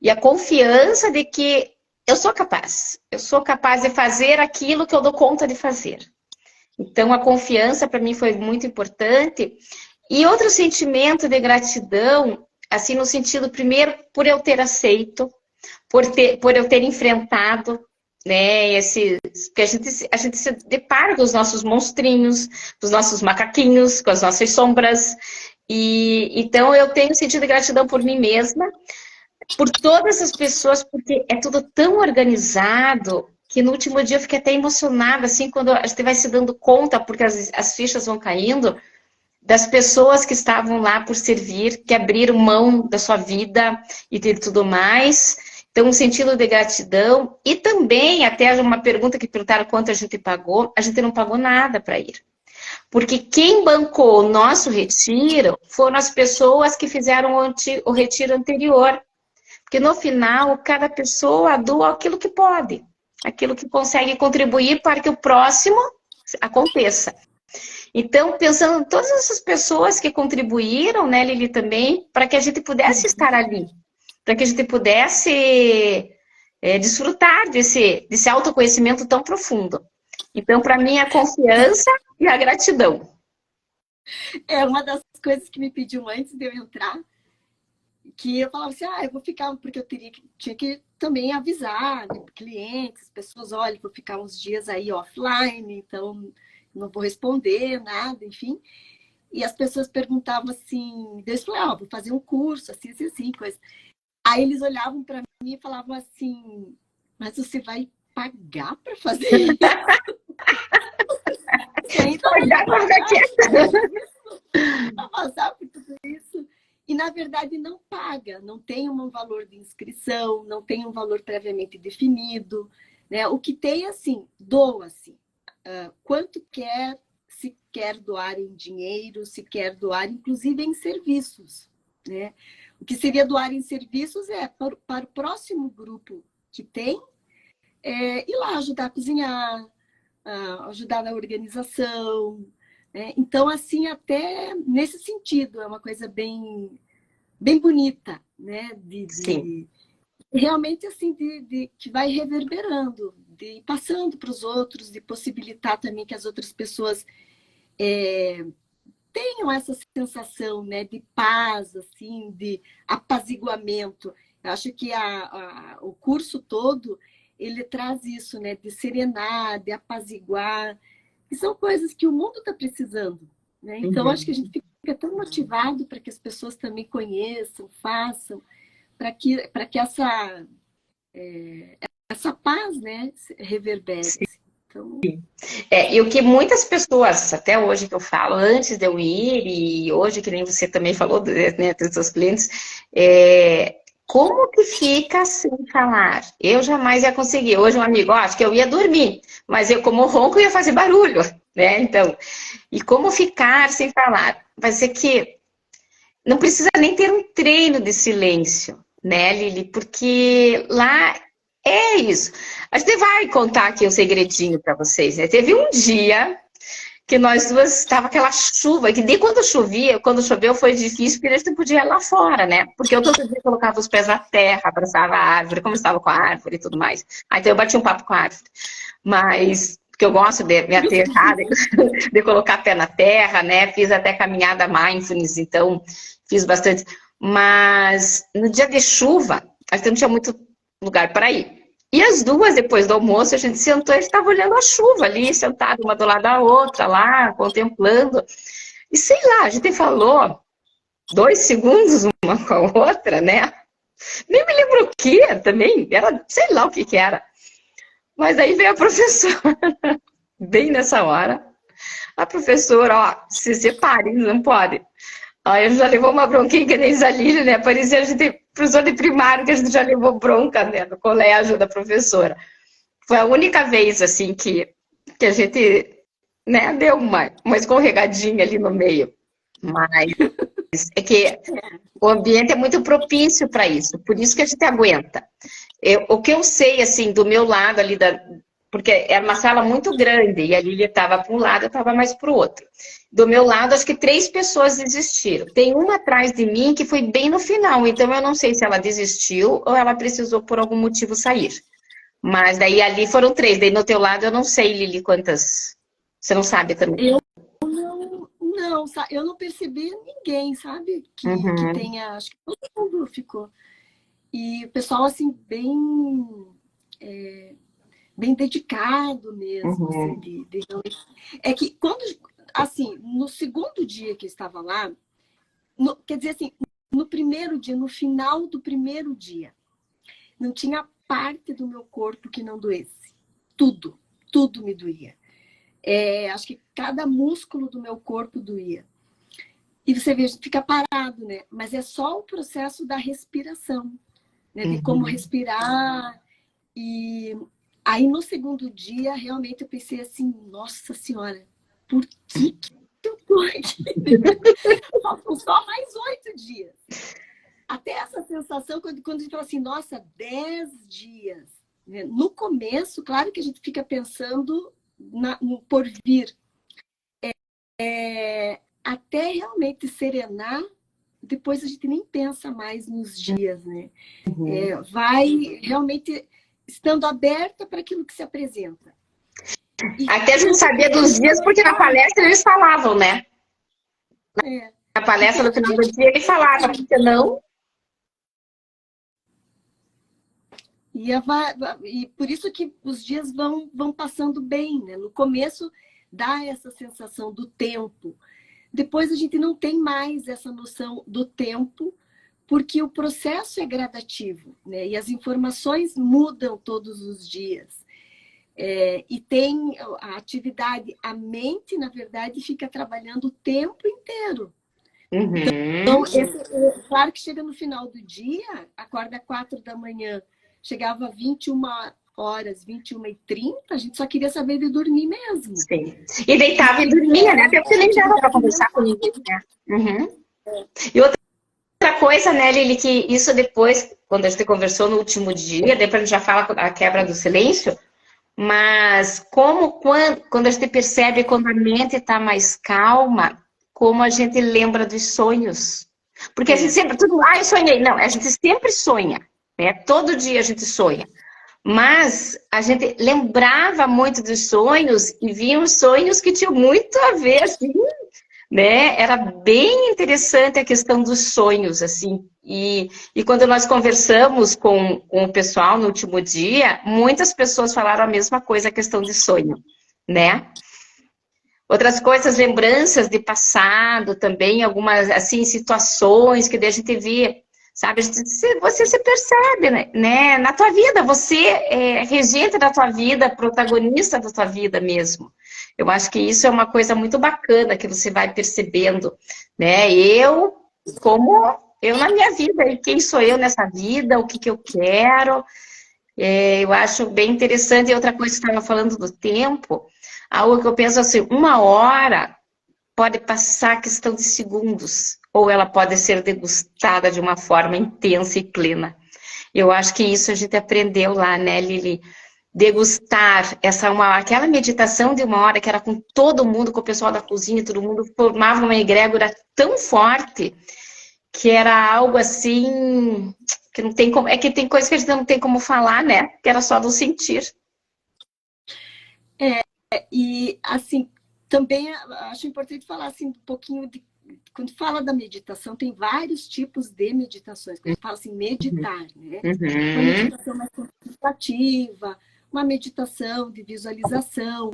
e a confiança de que eu sou capaz de fazer aquilo que eu dou conta de fazer. Então, a confiança para mim foi muito importante. E outro sentimento de gratidão, assim, no sentido, primeiro, por eu ter aceito, por eu ter enfrentado, né, porque a gente se depara com os nossos monstrinhos, com os nossos macaquinhos, com as nossas sombras. E então eu tenho sentido de gratidão por mim mesma, por todas as pessoas, porque é tudo tão organizado que no último dia eu fiquei até emocionada, assim, quando a gente vai se dando conta, porque as fichas vão caindo, das pessoas que estavam lá por servir, que abriram mão da sua vida e de tudo mais. Então, um sentido de gratidão. E também, até uma pergunta que perguntaram quanto a gente pagou, a gente não pagou nada para ir. Porque quem bancou o nosso retiro foram as pessoas que fizeram o retiro anterior. Porque no final, cada pessoa doa aquilo que pode, aquilo que consegue contribuir para que o próximo aconteça. Então, pensando em todas essas pessoas que contribuíram, né, Lili, também, para que a gente pudesse estar ali, para que a gente pudesse desfrutar desse autoconhecimento tão profundo. Então, para mim, a confiança e a gratidão. É uma das coisas que me pediu antes de eu entrar, que eu falava assim, eu vou ficar, porque eu tinha que também avisar, né, clientes, pessoas, olha, vou ficar uns dias aí offline, então não vou responder nada, enfim. E as pessoas perguntavam assim, eu falei, vou fazer um curso, assim, coisa. Aí eles olhavam para mim e falavam assim, mas você vai pagar para fazer isso? Você ainda vai passar por tudo isso? E, na verdade, não paga, não tem um valor de inscrição, não tem um valor previamente definido, né? O que tem, assim, doa-se. Quanto quer, se quer doar em dinheiro, se quer doar, inclusive, em serviços, né? O que seria doar em serviços é para o próximo grupo que tem, ir lá ajudar a cozinhar, ajudar na organização, né? Então, assim, até nesse sentido, é uma coisa bem bonita, né? Realmente, assim, que vai reverberando, de passando para os outros, de possibilitar também que as outras pessoas tenham essa sensação, né, de paz, assim, de apaziguamento. Eu acho que o curso todo, ele traz isso, né, de serenar, de apaziguar, que são coisas que o mundo está precisando, né? Então, acho que a gente fica tão motivado para que as pessoas também conheçam, façam, para que essa paz, né, reverbere. Então... E o que muitas pessoas, até hoje que eu falo, antes de eu ir, e hoje que nem você também falou, né, dos seus clientes, como que fica sem falar? Eu jamais ia conseguir. Hoje um amigo, acho que eu ia dormir, mas eu como ronco ia fazer barulho, né? Então, e como ficar sem falar? Vai ser que não precisa nem ter um treino de silêncio, né, Lili? Porque lá é isso. A gente vai contar aqui um segredinho para vocês, né? Teve um dia que nós duas, estava aquela chuva, que de quando chovia, quando choveu foi difícil, porque a gente não podia ir lá fora, né? Porque eu todo dia colocava os pés na terra, abraçava a árvore, conversava com a árvore e tudo mais. Aí então eu bati um papo com a árvore. Mas, porque eu gosto de me aterrar, de colocar pé na terra, né? Fiz até caminhada mindfulness, então fiz bastante. Mas no dia de chuva, a gente não tinha muito lugar para ir. E as duas, depois do almoço, a gente sentou e estava olhando a chuva ali, sentada uma do lado da outra, lá, contemplando. E sei lá, a gente falou 2 segundos uma com a outra, né? Nem me lembro o que também, era, sei lá o que que era. Mas aí veio a professora, bem nessa hora. A professora, ó, se separe, não pode. Aí já levou uma bronquinha que nem a Lília, né? Parecia a gente, professor de primário, que a gente já levou bronca, né? No colégio da professora. Foi a única vez, assim, que a gente, né, deu uma escorregadinha ali no meio. Mas é que o ambiente é muito propício para isso, por isso que a gente aguenta. O que eu sei, assim, do meu lado ali, porque era uma sala muito grande, e a Lília estava para um lado, eu estava mais para o outro. Do meu lado, acho que 3 pessoas desistiram. Tem uma atrás de mim que foi bem no final, então eu não sei se ela desistiu ou ela precisou por algum motivo sair. Mas daí ali foram 3, daí no teu lado eu não sei, Lili, quantas. Você não sabe também. Não, eu não percebi ninguém, sabe? Que tenha, acho que todo mundo ficou. E o pessoal, assim, bem dedicado mesmo. Assim, é que quando, assim, no segundo dia que eu estava lá, quer dizer assim, no primeiro dia, no final do primeiro dia, não tinha parte do meu corpo que não doesse. Tudo me doía. Acho que cada músculo do meu corpo doía. E você vê, fica parado, né? Mas é só o processo da respiração, né? De como respirar. E aí, no segundo dia, realmente eu pensei assim, nossa senhora, por que eu tô aqui? Faltam só mais 8 dias. Até essa sensação, quando a gente fala assim, nossa, 10 dias. Né? No começo, claro que a gente fica pensando no porvir. Até realmente serenar, depois a gente nem pensa mais nos dias, né? Vai realmente estando aberta para aquilo que se apresenta. Até a gente sabia dos dias, porque na palestra eles falavam, né? Na palestra, no final do dia, ele falava, porque não... E por isso que os dias vão passando bem, né? No começo dá essa sensação do tempo. Depois a gente não tem mais essa noção do tempo, porque o processo é gradativo, né? E as informações mudam todos os dias. E tem a atividade, a mente, na verdade, fica trabalhando o tempo inteiro. Então, claro que chega no final do dia, acorda 4 da manhã, chegava 21h, 21h30, a gente só queria saber de dormir mesmo. Sim. E deitava e dormia, né? Até porque nem dava para conversar com ninguém, né? E outra coisa, né, Lili, que isso depois, quando a gente conversou no último dia, depois a gente já fala a quebra do silêncio, mas quando a gente percebe quando a mente está mais calma, como a gente lembra dos sonhos. Porque a gente sempre, eu sonhei. Não, a gente sempre sonha, né? Todo dia a gente sonha. Mas a gente lembrava muito dos sonhos e via os sonhos que tinham muito a ver, assim, né? Era bem interessante a questão dos sonhos, assim. E quando nós conversamos com o pessoal no último dia, muitas pessoas falaram a mesma coisa, a questão de sonho, né? Outras coisas, lembranças de passado também, algumas, assim, situações que daí a gente via, sabe? Você se percebe, né? Na tua vida, você é regente da tua vida, protagonista da tua vida mesmo. Eu acho que isso é uma coisa muito bacana que você vai percebendo, né? Como eu na minha vida, e quem sou eu nessa vida, o que eu quero. Eu acho bem interessante. E outra coisa que você estava falando do tempo, algo que eu penso assim, 1 hora pode passar questão de segundos. ou ela pode ser degustada de uma forma intensa e plena. Eu acho que isso a gente aprendeu lá, né, Lili? Degustar aquela meditação de 1 hora que era com todo mundo, com o pessoal da cozinha, todo mundo formava uma egrégora tão forte que era algo assim que não tem como, é que tem coisas que a gente não tem como falar, né? Que era só do sentir. E assim, também acho importante falar assim um pouquinho de quando fala da meditação, tem vários tipos de meditações. Quando fala assim, meditar, né? Uma meditação mais contemplativa, uma meditação de visualização.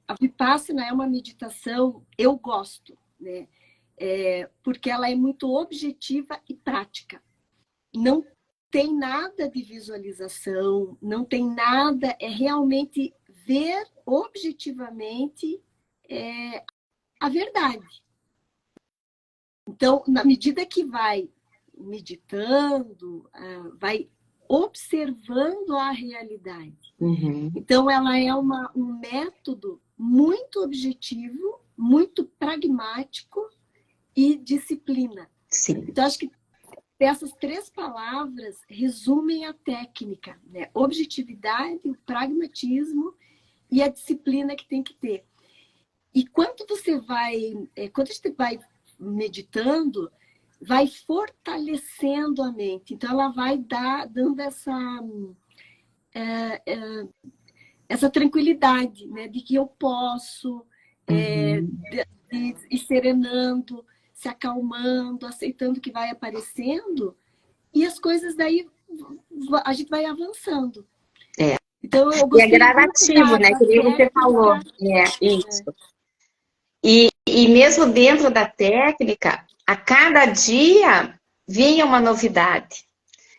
A Vipassana é uma meditação, eu gosto, né? Porque ela é muito objetiva e prática. Não tem nada de visualização, não tem nada, é realmente ver objetivamente a verdade. Então, na medida que vai meditando, vai observando a realidade. Então, ela é um método muito objetivo, muito pragmático e disciplina. Sim. Então, acho que essas 3 palavras resumem a técnica, né? Objetividade, o pragmatismo e a disciplina que tem que ter. E quando a gente vai meditando, vai fortalecendo a mente. Então, ela vai dando essa tranquilidade, né? De que eu posso ir serenando, se acalmando, aceitando o que vai aparecendo, e as coisas daí a gente vai avançando. Então, eu gostei gradativo, né? Que nem você falou. Isso. E mesmo dentro da técnica, a cada dia vinha uma novidade.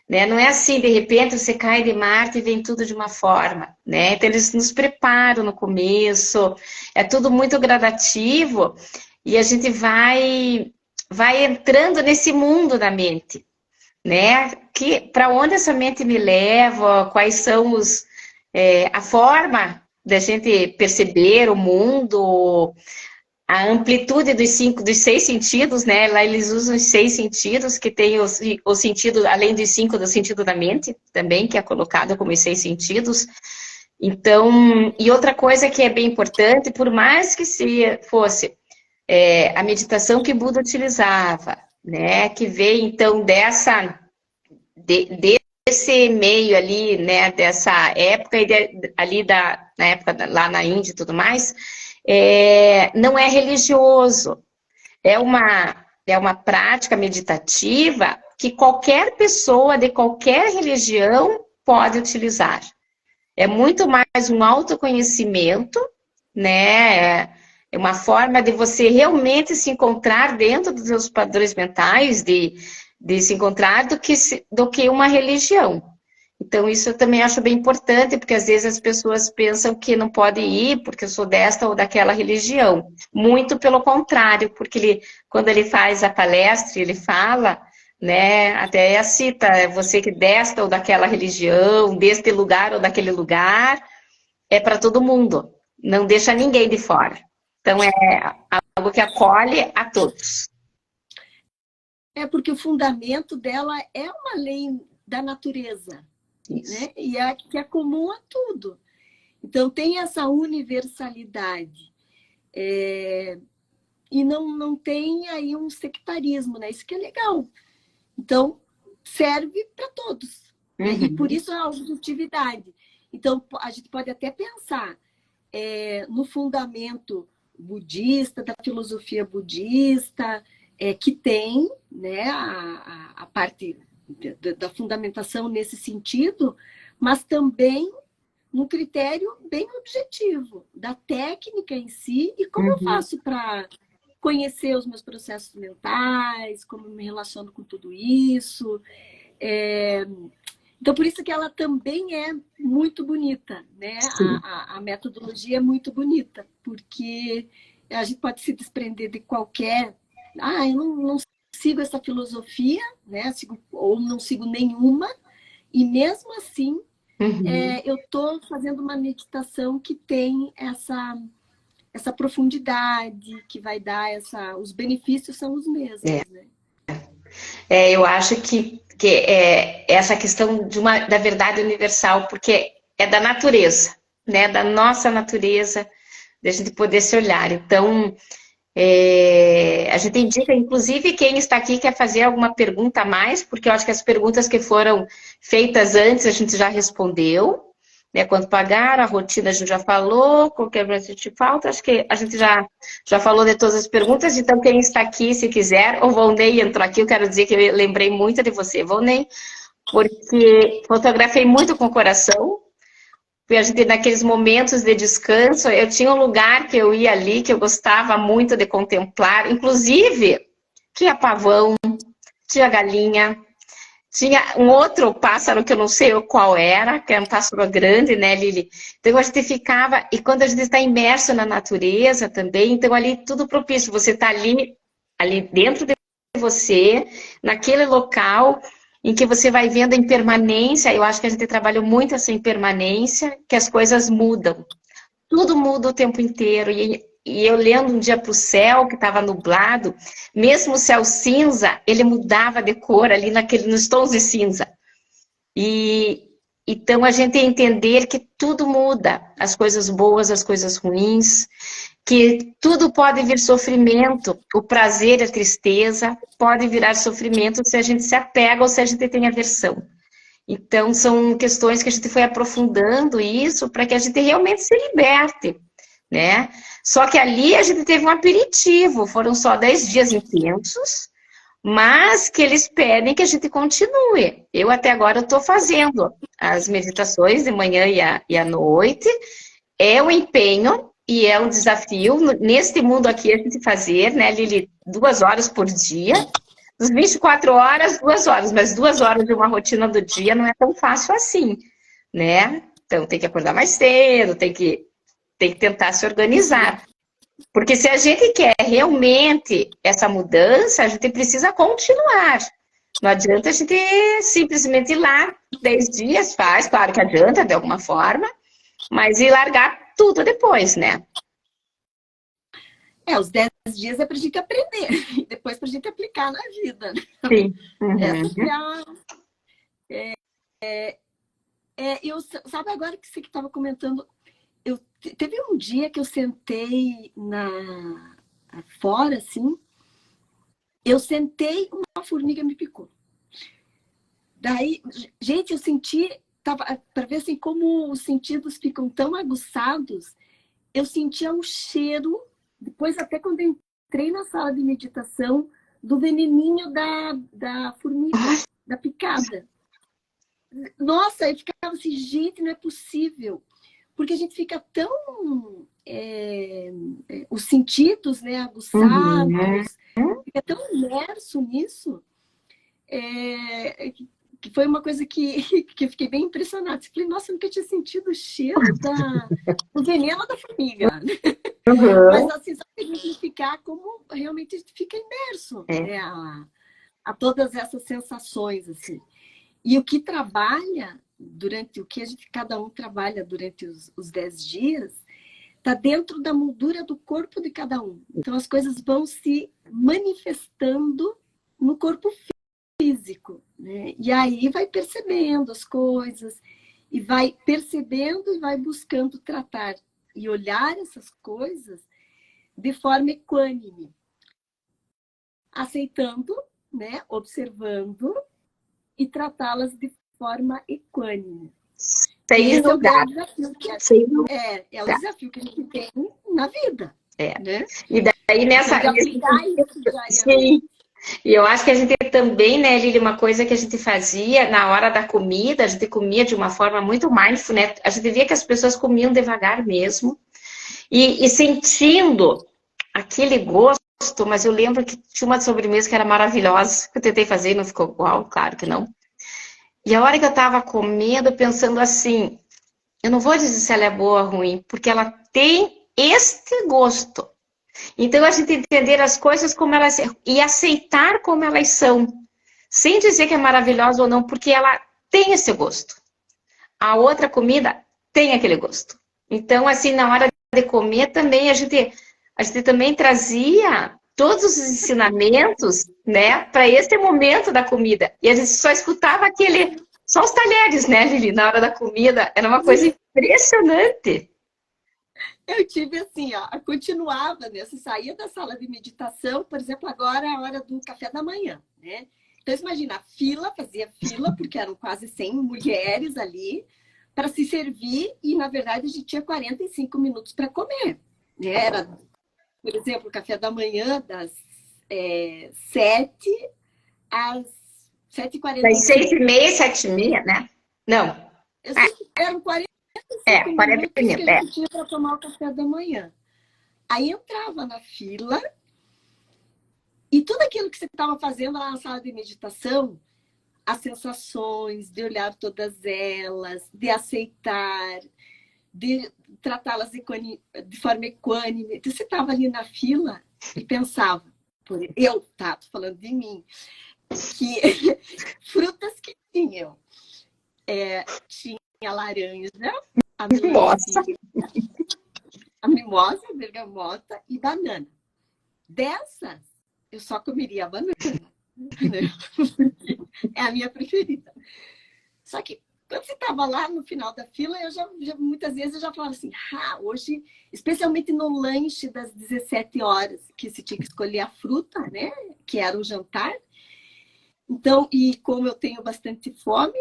Né? Não é assim, de repente, você cai de Marte e vem tudo de uma forma. Né? Então, eles nos preparam no começo, é tudo muito gradativo, e a gente vai entrando nesse mundo da mente. Né? Para onde essa mente me leva, quais são a forma da gente perceber o mundo, a amplitude dos 6 sentidos, né? Lá eles usam os 6 sentidos, que tem o sentido, além dos 5, do sentido da mente, também, que é colocado como os 6 sentidos. Então, e outra coisa que é bem importante, por mais que fosse a meditação que Buda utilizava, né? Que veio, então, desse meio ali, né? Dessa época, na época lá na Índia e tudo mais, não é religioso, é uma prática meditativa que qualquer pessoa de qualquer religião pode utilizar. É muito mais um autoconhecimento, né? É uma forma de você realmente se encontrar dentro dos seus padrões mentais, de se encontrar do que uma religião. Então, isso eu também acho bem importante, porque às vezes as pessoas pensam que não pode ir porque eu sou desta ou daquela religião. Muito pelo contrário, porque quando ele faz a palestra, ele fala, né, até cita, você que desta ou daquela religião, deste lugar ou daquele lugar, é para todo mundo, não deixa ninguém de fora. Então, é algo que acolhe a todos. Porque o fundamento dela é uma lei da natureza. Né? E que é comum a tudo. Então, tem essa universalidade. E não tem aí um sectarismo, né? Isso que é legal. Então, serve para todos. Né? E por isso a objetividade. Então, a gente pode até pensar no fundamento budista, da filosofia budista, que tem, né, a parte da fundamentação nesse sentido, mas também no critério bem objetivo da técnica em si e como eu faço para conhecer os meus processos mentais, como eu me relaciono com tudo isso. Então, por isso que ela também é muito bonita, né? A metodologia é muito bonita, porque a gente pode se desprender de qualquer... eu não sigo essa filosofia, né? Ou não sigo nenhuma, e mesmo assim eu estou fazendo uma meditação que tem essa profundidade que vai dar os benefícios são os mesmos, né? Eu acho que essa questão da verdade universal, porque é da natureza, né? Da nossa natureza, da gente poder se olhar. Então, a gente indica, inclusive, quem está aqui quer fazer alguma pergunta a mais, porque eu acho que as perguntas que foram feitas antes a gente já respondeu, né? Quanto pagar, a rotina a gente já falou, qualquer coisa que falta, acho que a gente já falou de todas as perguntas, então quem está aqui, se quiser, o Volney entrou aqui, eu quero dizer que eu lembrei muito de você, Volney, porque fotografei muito com o coração, a gente, naqueles momentos de descanso, eu tinha um lugar que eu ia ali, que eu gostava muito de contemplar, inclusive tinha pavão, tinha galinha, tinha um outro pássaro que eu não sei qual era, que era um pássaro grande, né, Lili? Então a gente ficava, e quando a gente está imerso na natureza também, então ali tudo propício, você está ali dentro de você, naquele local em que você vai vendo a impermanência, eu acho que a gente trabalhou muito essa impermanência, que as coisas mudam. Tudo muda o tempo inteiro. E eu lendo um dia para o céu, que estava nublado, mesmo o céu cinza, ele mudava de cor ali nos tons de cinza. E então a gente entender que tudo muda, as coisas boas, as coisas ruins, que tudo pode vir sofrimento, o prazer e a tristeza pode virar sofrimento se a gente se apega ou se a gente tem aversão. Então, são questões que a gente foi aprofundando isso para que a gente realmente se liberte, né? Só que ali a gente teve um aperitivo, foram só 10 dias intensos, mas que eles pedem que a gente continue. Eu até agora estou fazendo as meditações de manhã e à noite, é um empenho e é um desafio, neste mundo aqui, a gente fazer, né, Lili, 2 horas por dia, dos 24 horas, 2 horas, mas 2 horas de uma rotina do dia não é tão fácil assim, né? Então tem que acordar mais cedo, tem que tentar se organizar. Porque se a gente quer realmente essa mudança, a gente precisa continuar. Não adianta a gente simplesmente ir lá 10 dias, faz, claro que adianta de alguma forma, mas ir largar tudo depois, né? Os 10 dias é para a gente aprender, e depois para a gente aplicar na vida. Né? Sim. Sabe, agora que você estava comentando, teve um dia que eu sentei fora, assim, eu sentei, uma formiga me picou. Daí, gente, eu senti, para ver assim, como os sentidos ficam tão aguçados, eu sentia o cheiro, depois até quando eu entrei na sala de meditação, do veneninho da formiga, da picada. Nossa, eu ficava assim, gente, não é possível. Porque a gente fica tão... os sentidos, né, aguçados, fica tão imerso nisso, que foi uma coisa que eu fiquei bem impressionada. Eu falei, nossa, eu nunca tinha sentido o cheiro do veneno da formiga. Mas assim, só que a gente ficar como realmente a gente fica imerso, né, a todas essas sensações, assim. E o que trabalha cada um trabalha durante os 10 dias, está dentro da moldura do corpo de cada um. Então as coisas vão se manifestando no corpo físico, né? E aí vai percebendo as coisas, e vai percebendo e vai buscando tratar e olhar essas coisas de forma equânime, aceitando, né, observando e tratá-las de forma equânime. Sem esse julgar. É o desafio que o desafio que a gente tem na vida. Né? E daí nessa... Sim. E eu acho que a gente tem, né, Lili, uma coisa que a gente fazia na hora da comida, a gente comia de uma forma muito mindful, né? A gente via que as pessoas comiam devagar mesmo. E sentindo aquele gosto, mas eu lembro que tinha uma sobremesa que era maravilhosa, que eu tentei fazer e não ficou igual, claro que não. E a hora que eu estava comendo, pensando assim, eu não vou dizer se ela é boa ou ruim, porque ela tem este gosto. Então, a gente entender as coisas como elas são e aceitar como elas são, sem dizer que é maravilhosa ou não, porque ela tem esse gosto. A outra comida tem aquele gosto. Então, assim, na hora de comer também, a gente também trazia todos os ensinamentos, né, para esse momento da comida. E a gente só escutava só os talheres, né, Lili, na hora da comida. Era uma coisa impressionante. Eu tive assim, ó, continuava, né? Você saía da sala de meditação, por exemplo, agora é a hora do café da manhã, né? Então, imagina, fazia fila, porque eram quase 100 mulheres ali, para se servir, e, na verdade, a gente tinha 45 minutos para comer. Né? Era, por exemplo, o café da manhã, das 7 às 7h45. Das 6h30, 7h30, né? Não. Eram 45 40 minutos que a minutos. gente tinha para tomar o café da manhã. Aí entrava na fila, e tudo aquilo que você estava fazendo lá na sala de meditação, as sensações, de olhar todas elas, de aceitar, de tratá-las de forma equânime. Então, você estava ali na fila e pensava, tô falando de mim, que frutas que tinha laranja, a melancia, a mimosa, a bergamota e banana. Dessas, eu só comeria a banana. É a minha preferida. Só que quando você estava lá no final da fila, muitas vezes eu já falava assim, hoje, especialmente no lanche das 17 horas, que você tinha que escolher a fruta, né? Que era o jantar. Então, e como eu tenho bastante fome,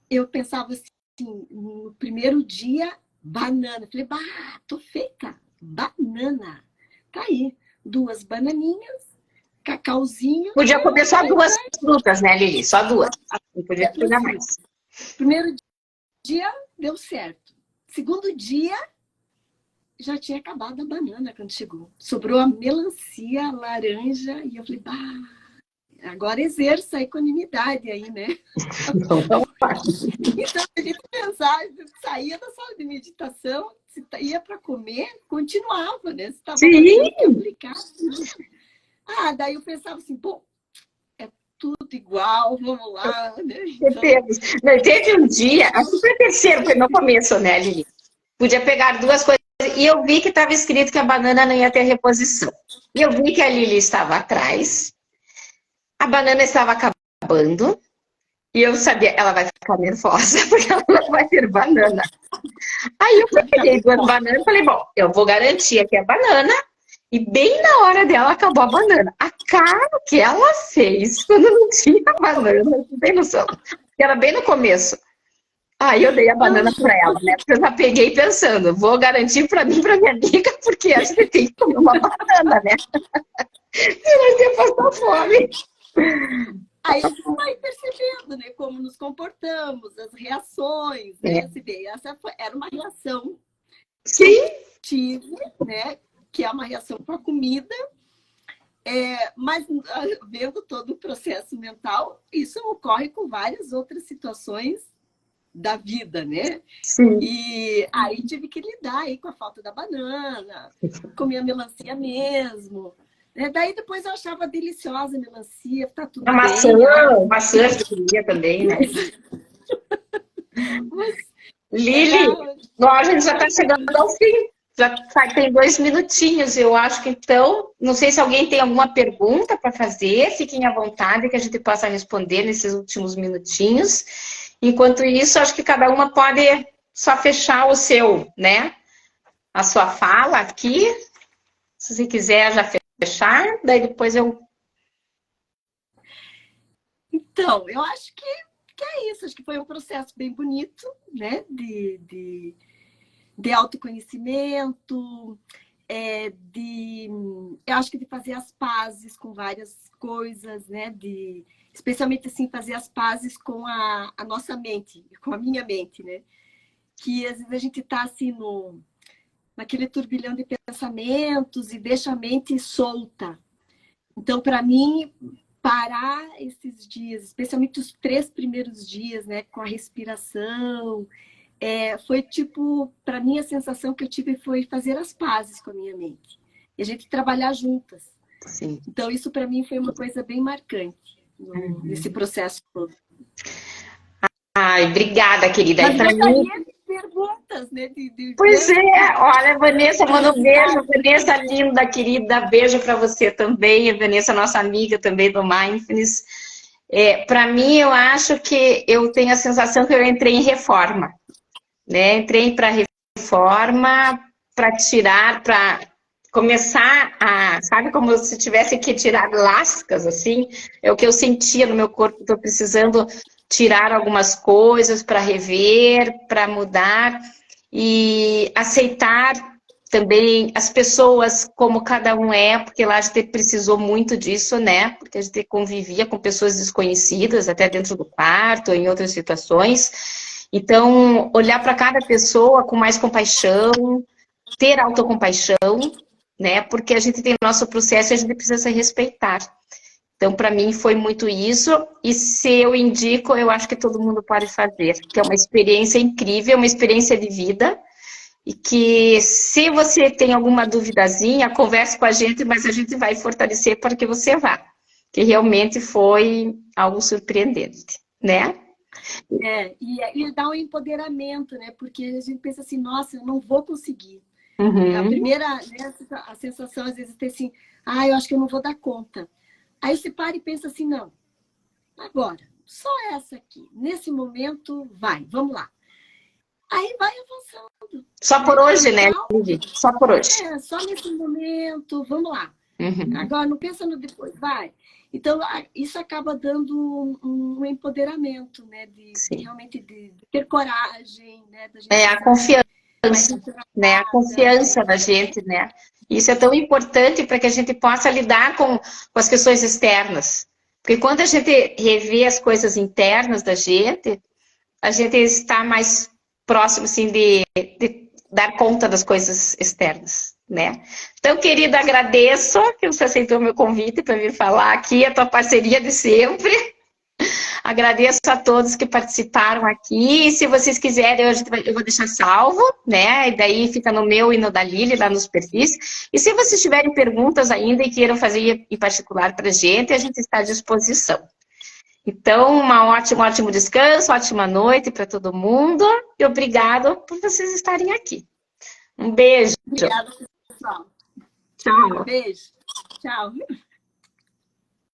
eu pensava assim, no primeiro dia, banana. Falei, tô feita, banana. Tá aí, 2 bananinhas, cacauzinho. Podia comer só 2 frutas, né, Lili? Só 2. Não podia pegar mais. Primeiro dia deu certo. Segundo dia, já tinha acabado a banana quando chegou. Sobrou a melancia, a laranja, e eu falei, agora exerça a equanimidade aí, né? Então, a gente pensava, saía da sala de meditação, se ia para comer, continuava, né? Você estava aplicado. Daí eu pensava assim, é tudo igual, vamos lá, né? Então... Teve um dia, acho que foi o terceiro, foi no começo, né, Lili? Podia pegar 2 coisas, e eu vi que estava escrito que a banana não ia ter reposição. E eu vi que a Lili estava atrás, a banana estava acabando, e eu sabia, ela vai ficar nervosa, porque ela não vai ter banana. Aí eu peguei 2 bananas e falei, eu vou garantir aqui a banana, e bem na hora dela acabou a banana. A cara que ela fez quando não tinha banana, não tem noção. Era bem no começo. Aí eu dei a banana para ela, né? Porque eu já peguei pensando, vou garantir para mim e para minha amiga, porque a gente tem que comer uma banana, né? Senão a gente passar fome. Aí você vai percebendo, né? Como nos comportamos, as reações, né? Essa era uma reação instintiva, né? Que é uma reação com a comida, mas vendo todo o processo mental, isso ocorre com várias outras situações da vida, né? Sim. E aí tive que lidar aí com a falta da banana, comer a melancia mesmo. Daí depois eu achava deliciosa a melancia, tá tudo bem. Maçã que eu queria também, né? Lili, a gente já está chegando ao fim. Já tem 2 minutinhos, eu acho que então, não sei se alguém tem alguma pergunta para fazer, fiquem à vontade que a gente possa responder nesses últimos minutinhos. Enquanto isso, acho que cada uma pode só fechar o seu, né? A sua fala aqui, se você quiser já fechar, daí depois eu... Então, eu acho que é isso, acho que foi um processo bem bonito, né? De autoconhecimento, eu acho que de fazer as pazes com várias coisas, né? Especialmente assim, fazer as pazes com a nossa mente, com a minha mente, né? Que às vezes a gente está assim naquele turbilhão de pensamentos e deixa a mente solta. Então, para mim, parar esses dias, especialmente os 3 primeiros dias, né? Com a respiração, foi tipo, para mim a sensação que eu tive foi fazer as pazes com a minha mente. E a gente trabalhar juntas. Sim. Então isso para mim foi uma coisa bem marcante nesse processo todo. Ai, obrigada, querida. Mas gostaria de perguntas juntas, né? Pois é, olha, Vanessa, manda um beijo, Vanessa linda, querida, beijo para você também, a Vanessa, nossa amiga também do Mindfulness. Para mim, eu acho que eu tenho a sensação que eu entrei em reforma, né? Entrei para reforma, para tirar, para começar a, sabe, como se tivesse que tirar lascas, assim, é o que eu sentia no meu corpo, estou precisando tirar algumas coisas para rever, para mudar e aceitar também as pessoas como cada um é, porque lá a gente precisou muito disso, né? Porque a gente convivia com pessoas desconhecidas, até dentro do quarto, em outras situações. Então, olhar para cada pessoa com mais compaixão, ter autocompaixão, né? Porque a gente tem o nosso processo e a gente precisa se respeitar. Então, para mim, foi muito isso. E se eu indico, eu acho que todo mundo pode fazer, que é uma experiência incrível, uma experiência de vida. E que se você tem alguma duvidazinha, converse com a gente, mas a gente vai fortalecer para que você vá. Que realmente foi algo surpreendente, né? E dá um empoderamento, né? Porque a gente pensa assim, nossa, eu não vou conseguir. A Uhum. primeira, né, a sensação às vezes é assim, eu acho que eu não vou dar conta. Aí você para e pensa assim, não, agora, só essa aqui, nesse momento, vamos lá. Aí vai avançando. Só por hoje, né, Calma, Lili? Só por hoje. só nesse momento, vamos lá. Uhum. Agora, não pensa no depois, vai. Então, isso acaba dando um empoderamento, né? De realmente de ter coragem, né? Da gente A confiança, né? A né? confiança da gente, né? Isso é tão importante para que a gente possa lidar com as questões externas. Porque quando a gente revê as coisas internas da gente, a gente está mais próximo, assim, de dar conta das coisas externas, né? Então, querida, agradeço que você aceitou meu convite para vir falar aqui, a tua parceria de sempre. Agradeço a todos que participaram aqui. E se vocês quiserem, eu vou deixar salvo, né? E daí fica no meu e no da Lili, lá nos perfis. E se vocês tiverem perguntas ainda e queiram fazer em particular para a gente está à disposição. Então, um ótimo descanso, ótima noite para todo mundo. E obrigado por vocês estarem aqui. Um beijo. Obrigada, pessoal. Tchau. Beijo. Tchau.